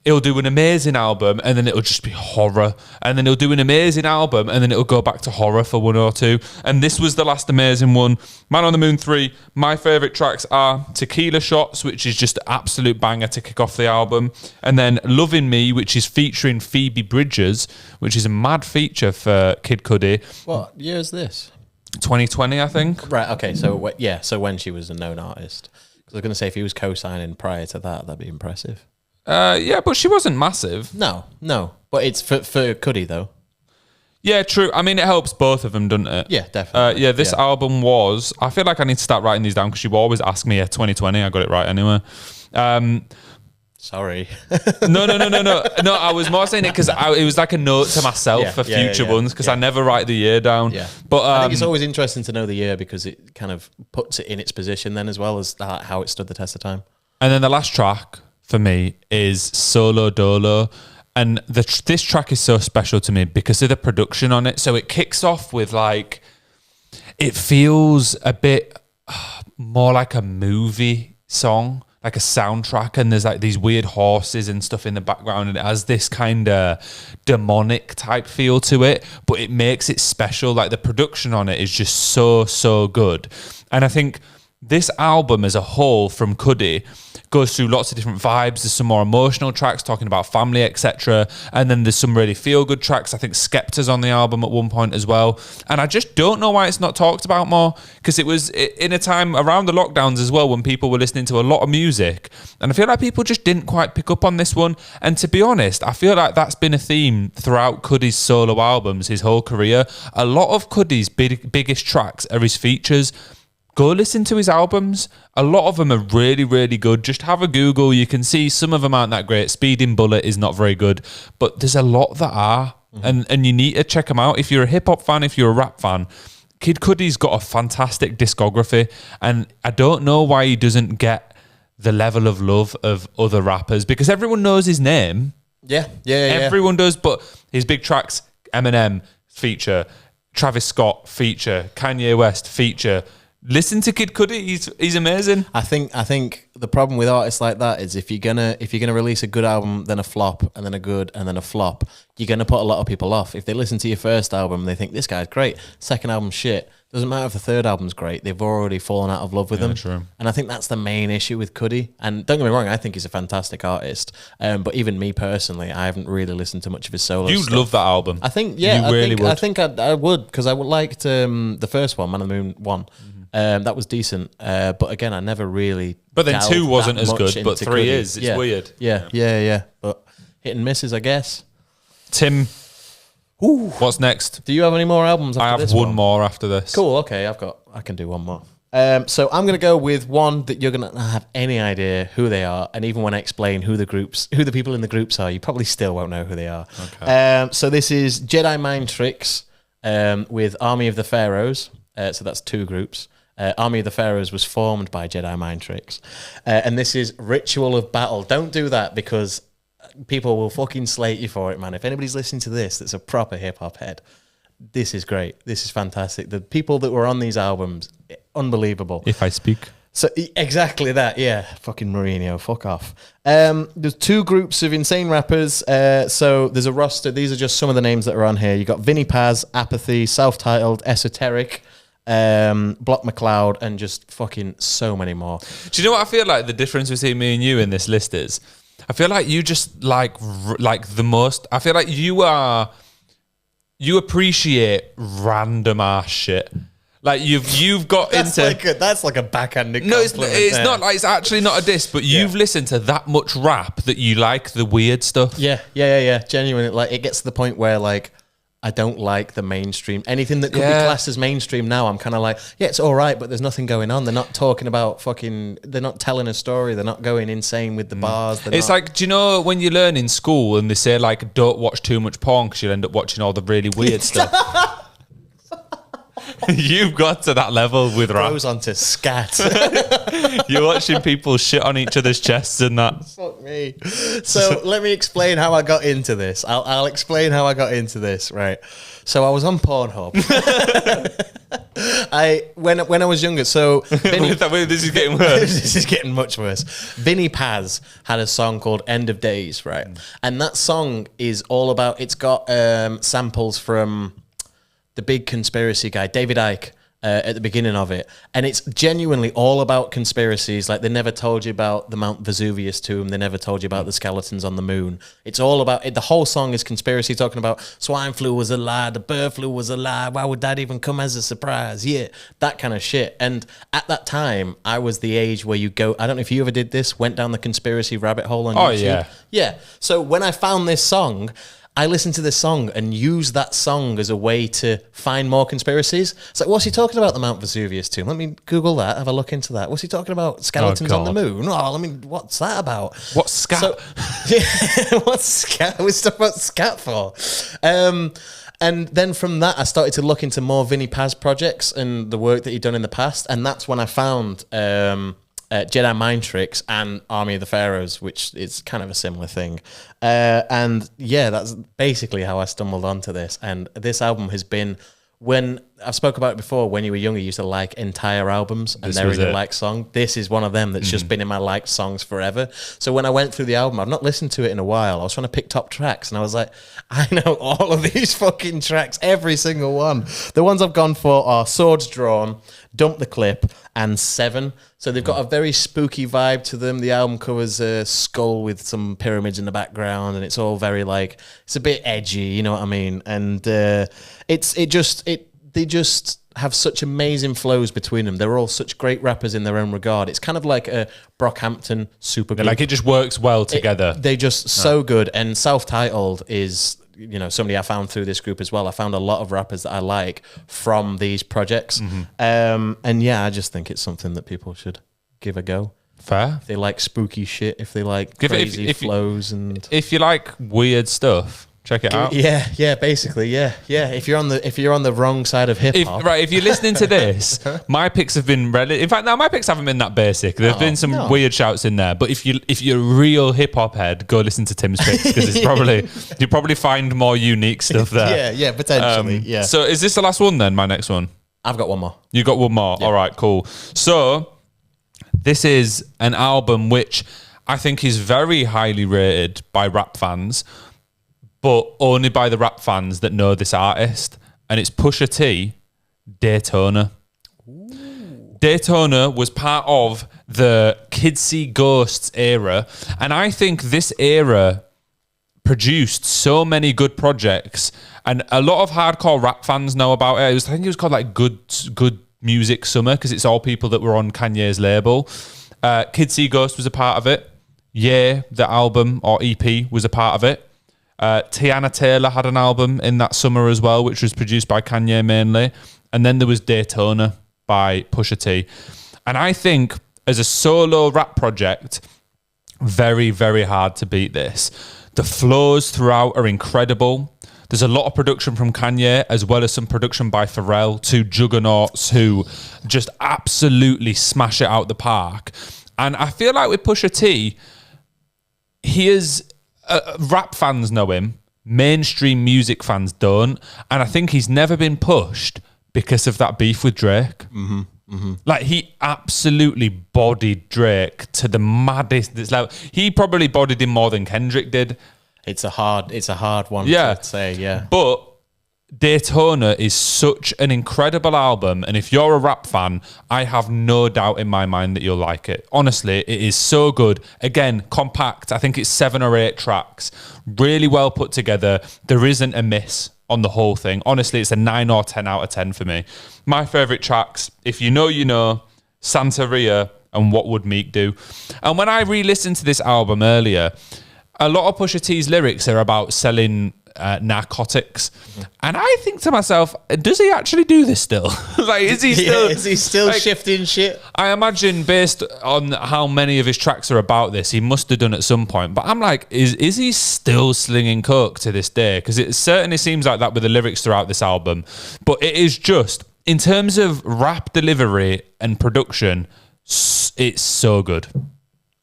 He'll do an amazing album and then it'll just be horror. And then he'll do an amazing album and then it'll go back to horror for 1 or 2. And this was the last amazing one. Man on the Moon 3. My favourite tracks are Tequila Shots, which is just an absolute banger to kick off the album. And then Loving Me, which is featuring Phoebe Bridgers, which is a mad feature for Kid Cudi. What year is this? 2020, I think. Right, okay. So, so when she was a known artist. Because I was going to say, if he was co-signing prior to that, that'd be impressive. Yeah, but she wasn't massive. No. But it's for Cudi, though. Yeah, true. I mean, it helps both of them, doesn't it? Yeah, definitely. This album was... I feel like I need to start writing these down, because you always ask me, 2020, I got it right anyway. Sorry. No, I was more saying it because it was like a note to myself for future ones, because I never write the year down. Yeah. But I think it's always interesting to know the year, because it kind of puts it in its position then, as well as how it stood the test of time. And then the last track for me is Solo Dolo, and this track is so special to me because of the production on it. So it kicks off with like, it feels a bit more like a movie song, like a soundtrack, and there's like these weird horses and stuff in the background, and it has this kind of demonic type feel to it, but it makes it special. Like the production on it is just so good. And I think this album as a whole from Cudi goes through lots of different vibes. There's some more emotional tracks talking about family, etc. And then there's some really feel-good tracks. I think Skepta's on the album at one point as well. And I just don't know why it's not talked about more, because it was in a time around the lockdowns as well when people were listening to a lot of music. And I feel like people just didn't quite pick up on this one. And to be honest, I feel like that's been a theme throughout Cudi's solo albums, his whole career. A lot of Cudi's biggest tracks are his features. Go listen to his albums. A lot of them are really, really good. Just have a Google. You can see some of them aren't that great. Speeding Bullet is not very good, but there's a lot that are. Mm-hmm. And you need to check them out. If you're a hip-hop fan, if you're a rap fan, Kid Cudi's got a fantastic discography, and I don't know why he doesn't get the level of love of other rappers because everyone knows his name. Yeah. Everyone does, but his big tracks, Eminem feature, Travis Scott feature, Kanye West feature. Listen to Kid Cudi, he's amazing. I think the problem with artists like that is if you're gonna release a good album, then a flop, and then a good, and then a flop, you're gonna put a lot of people off. If they listen to your first album, they think this guy's great. Second album, shit. Doesn't matter if the third album's great. They've already fallen out of love with him. True. And I think that's the main issue with Cudi. And don't get me wrong, I think he's a fantastic artist. But even me personally, I haven't really listened to much of his solo You'd stuff. love that album. I think, yeah, you really would. I think I would because I would liked the first one, Man on the Moon 1. That was decent. But again, I never really. But then 2 wasn't as good, but 3 Cudi. is. It's weird. Yeah. But hit and misses, I guess. Tim, what's next? Do you have any more albums after I have this one more after this. Cool, okay, I can do one more. So I'm going to go with one that you're going to have any idea who they are, and even when I explain who the people in the groups are, you probably still won't know who they are. Okay. So this is Jedi Mind Tricks with Army of the Pharaohs. So that's 2 groups. Army of the Pharaohs was formed by Jedi Mind Tricks. And this is Ritual of Battle. Don't do that because people will fucking slate you for it, man. If anybody's listening to this that's a proper hip-hop head, this is great. This is fantastic. The people that were on these albums, unbelievable. If I speak. So exactly that, yeah. Fucking Mourinho, fuck off. There's 2 groups of insane rappers. So there's a roster. These are just some of the names that are on here. You got Vinny Paz, Apathy, Self-Titled, Esoteric, Block McCloud, and just fucking so many more. Do you know what I feel like the difference between me and you in this list is? I feel like you just like the most. I feel like you appreciate random ass shit. Like you've got that's like a backhanded compliment. No, it's not like, it's actually not a diss, but you've listened to that much rap that you like the weird stuff. Yeah. Genuinely, like it gets to the point where like I don't like the mainstream. Anything that could be classed as mainstream now, I'm kind of like, yeah, it's all right, but there's nothing going on. They're not talking about they're not telling a story. They're not going insane with the bars. It's like, do you know when you learn in school and they say like, don't watch too much porn because you'll end up watching all the really weird stuff? You've got to that level with rap. Goes on to scat. You're watching people shit on each other's chests and that. Fuck me. So let me explain how I got into this. I'll explain how I got into this, right? So I was on Pornhub. When I was younger, so Vinny, this is getting worse. This is getting much worse. Vinny Paz had a song called End of Days, right? And that song is all about, it's got samples from the big conspiracy guy, David Icke, at the beginning of it. And it's genuinely all about conspiracies. Like, they never told you about the Mount Vesuvius tomb. They never told you about the skeletons on the moon. It's all about it. The whole song is conspiracy, talking about swine flu was a lie, the bird flu was a lie. Why would that even come as a surprise? Yeah, that kind of shit. And at that time, I was the age where you go, I don't know if you ever did this, went down the conspiracy rabbit hole on YouTube. Oh, yeah. Yeah. So when I found this song, I listened to this song and used that song as a way to find more conspiracies. It's like, what's he talking about, the Mount Vesuvius tomb? Let me Google that, have a look into that. What's he talking about, skeletons on the moon? Oh, what's that about? What's scat? What's scat? What's talking about scat for? And then from that, I started to look into more Vinny Paz projects and the work that he'd done in the past. And that's when I found Jedi Mind Tricks and Army of the Pharaohs, which is kind of a similar thing. And yeah, that's basically how I stumbled onto this. And this album has been, when I've spoke about it before, when you were younger, you used to like entire albums and they're in your like song. This is one of them that's just been in my liked songs forever. So when I went through the album, I've not listened to it in a while. I was trying to pick top tracks and I was like, I know all of these fucking tracks, every single one. The ones I've gone for are Swords Drawn, Dump the Clip, and 7. So they've got a very spooky vibe to them. The album covers a skull with some pyramids in the background, and it's all very like, it's a bit edgy, you know what I mean? And they just have such amazing flows between them. They're all such great rappers in their own regard. It's kind of like a Brockhampton supergroup. Like, it just works well together. They're just so good. And Self-Titled is, you know, somebody I found through this group as well. I found a lot of rappers that I like from these projects. And yeah, I just think it's something that people should give a go. Fair. If they like spooky shit, if they like crazy flows. And if you like weird stuff, Check it out. Yeah, basically, yeah. If you're on the wrong side of hip hop, If you're listening to this, my picks have been in fact, no, my picks haven't been that basic. There's been some weird shouts in there, but if you're a real hip hop head, go listen to Tim's picks because it's you probably find more unique stuff there. yeah, potentially. Yeah. So is this the last one then? My next one. I've got one more. You got one more. Yeah. All right, cool. So this is an album which I think is very highly rated by rap fans, but only by the rap fans that know this artist. And it's Pusha T, Daytona. Ooh. Daytona was part of the Kids See Ghosts era. And I think this era produced so many good projects. And a lot of hardcore rap fans know about it. I think it was called like Good Music Summer because it's all people that were on Kanye's label. Kids See Ghosts was a part of it. Yeah, the album or EP was a part of it. Tiana Taylor had an album in that summer as well, which was produced by Kanye mainly. And then there was Daytona by Pusha T. And I think as a solo rap project, very, very hard to beat this. The flows throughout are incredible. There's a lot of production from Kanye as well as some production by Pharrell, two juggernauts who just absolutely smash it out the park. And I feel like with Pusha T, he is... rap fans know him, mainstream music fans don't, and I think he's never been pushed because of that beef with Drake. Like he absolutely bodied Drake to the maddest level. He probably bodied him more than Kendrick did. It's a hard one to say, yeah. But Daytona is such an incredible album, and if you're a rap fan, I have no doubt in my mind that you'll like it. Honestly, it is so good. Again, compact. I think it's 7 or 8 tracks. Really well put together. There isn't a miss on the whole thing. Honestly, it's a 9 or 10 out of 10 for me. My favourite tracks, if you know, you know, Santeria and What Would Meek Do. And when I re-listened to this album earlier, a lot of Pusha T's lyrics are about selling narcotics, and I think to myself, does he actually do this still? Like, is he still like, shifting shit? I imagine based on how many of his tracks are about this, he must have done at some point. But I'm like, is he still slinging coke to this day? Because it certainly seems like that with the lyrics throughout this album. But it is just, in terms of rap delivery and production, it's so good.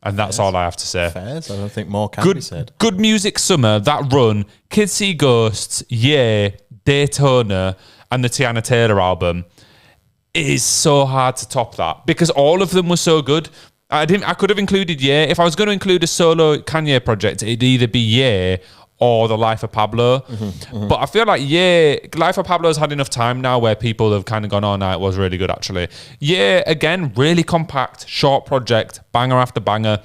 And that's all I have to say. Fairs. I don't think more can be said. Good music summer, that run, Kids See Ghosts, Yeah, Daytona, and the Tiana Taylor album. It is so hard to top that because all of them were so good. I could have included Yeah. If I was going to include a solo Kanye project, it'd either be Yeah or The Life of Pablo. But I feel like Yeah, Life of Pablo's had enough time now where people have kind of gone, oh no, it was really good actually. Yeah, again, really compact, short project, banger after banger.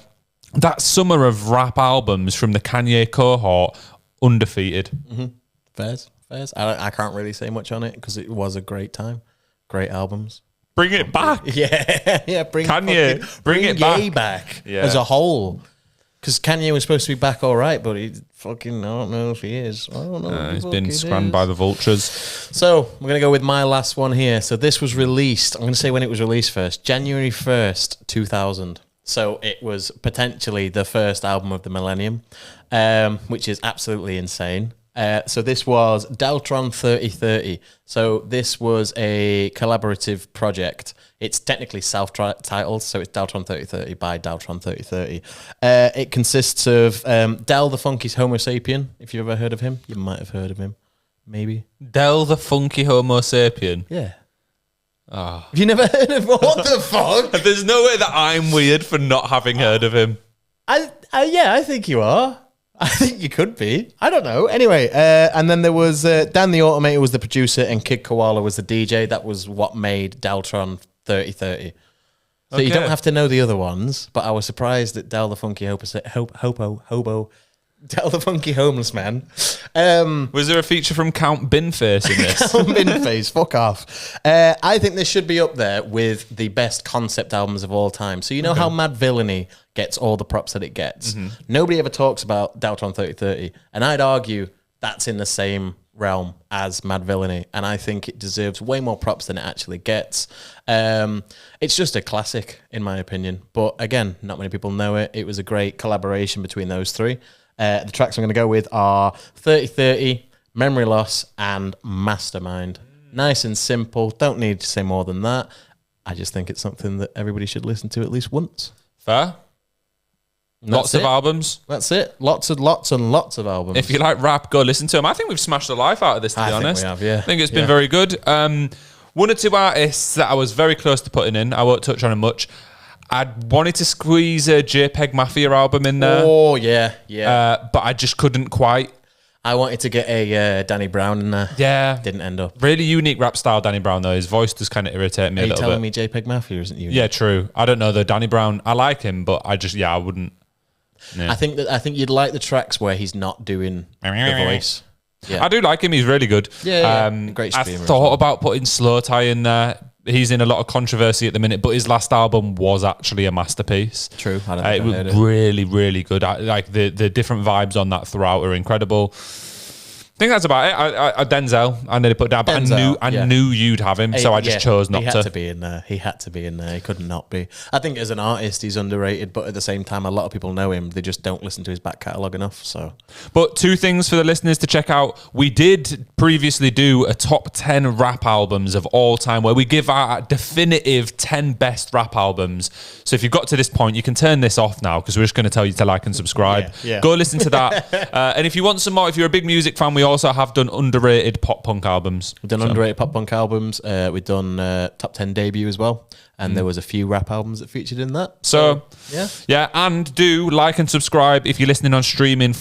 That summer of rap albums from the Kanye cohort, undefeated. Fairs. I can't really say much on it because it was a great time. Great albums. Bring it back. Yeah. Bring it back as a whole. Because Kanye was supposed to be back all right, but he fucking, I don't know if he is. I don't know. He's been scrammed by the vultures. So we're going to go with my last one here. So this was released, I'm going to say when it was released first, January 1st, 2000. So it was potentially the first album of the millennium, which is absolutely insane. So this was Deltron 3030. So this was a collaborative project. It's technically self-titled, so it's Deltron 3030 by Deltron 3030. It consists of Del the Funky's Homo Sapien. If you've ever heard of him, you might have heard of him. Maybe. Del the Funky Homo Sapien? Yeah. Oh. Have you never heard of him? What the fuck? There's no way that I'm weird for not having heard of him. Yeah, I think you are. I think you could be. I don't know. Anyway, and then there was Dan the Automator was the producer and Kid Koala was the DJ. That was what made Deltron 3030. So you don't have to know the other ones, but I was surprised that Del the Funky Hobo, Del the Funky Homeless Man. Was there a feature from Count Binface in this? Count Binface, fuck off. I think this should be up there with the best concept albums of all time. So you know how Mad Villainy gets all the props that it gets? Nobody ever talks about Deltron 3030, and I'd argue that's in the same realm as Mad Villainy, and I think it deserves way more props than it actually gets. It's just a classic, in my opinion. But again, not many people know it. It was a great collaboration between those three. The tracks I'm going to go with are 3030, Memory Loss, and Mastermind. Nice and simple. Don't need to say more than that. I just think it's something that everybody should listen to at least once. Fair. Lots of albums. That's it. Lots and lots of albums. If you like rap, go listen to them. I think we've smashed the life out of this, to be honest. I think we have, yeah. I think it's been very good. One or two artists that I was very close to putting in. I won't touch on them much. I wanted to squeeze a JPEG Mafia album in there. Oh, yeah. But I just couldn't quite. I wanted to get a Danny Brown in there. Yeah. Didn't end up. Really unique rap style, Danny Brown, though. His voice does kind of irritate me a little bit. Are you telling me JPEG Mafia isn't unique? Yeah, true. I don't know, though. Danny Brown, I like him, but I wouldn't. Yeah. I think you'd like the tracks where he's not doing the voice. Yeah. I do like him. He's really good. Yeah. Great I streamer. thought about putting Slow Tie in there. He's in a lot of controversy at the minute, but his last album was actually a masterpiece. True. I don't It was really, really good. Like the different vibes on that throughout are incredible. I think that's about it. I Denzel, I nearly put down, but I knew you'd have him, so I just chose not to. He had to be in there. He had to be in there. He could not be. I think as an artist, he's underrated, but at the same time, a lot of people know him. They just don't listen to his back catalogue enough. So, but two things for the listeners to check out. We did previously do a top 10 rap albums of all time, where we give our definitive 10 best rap albums. So if you've got to this point, you can turn this off now, because we're just going to tell you to like and subscribe. Yeah. Go listen to that. And if you want some more, if you're a big music fan, we also have done underrated pop punk albums. We've done underrated pop punk albums. We've done top 10 debut as well. And there was a few rap albums that featured in that. So yeah. And do like and subscribe if you're listening on streaming.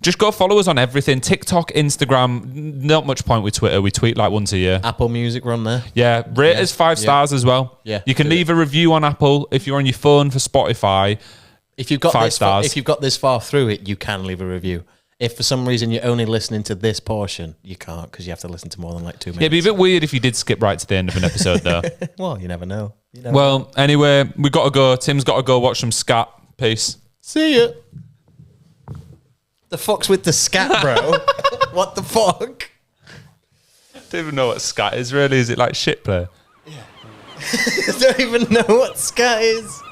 Just go follow us on everything. TikTok, Instagram. Not much point with Twitter. We tweet like once a year. Apple Music, we're on there. Yeah, rate us 5 stars as well. Yeah, you can leave a review on Apple. If you're on your phone for Spotify, if you've got 5 stars. If you've got this far through it, you can leave a review. If for some reason you're only listening to this portion, you can't, because you have to listen to more than like 2 minutes. Yeah, it'd be a bit weird if you did skip right to the end of an episode, though. Well, you never know. Anyway, we got to go. Tim's got to go watch some scat. Peace. See ya. The fuck's with the scat, bro? What the fuck? I don't even know what scat is, really. Is it like shit play? Yeah. I don't even know what scat is.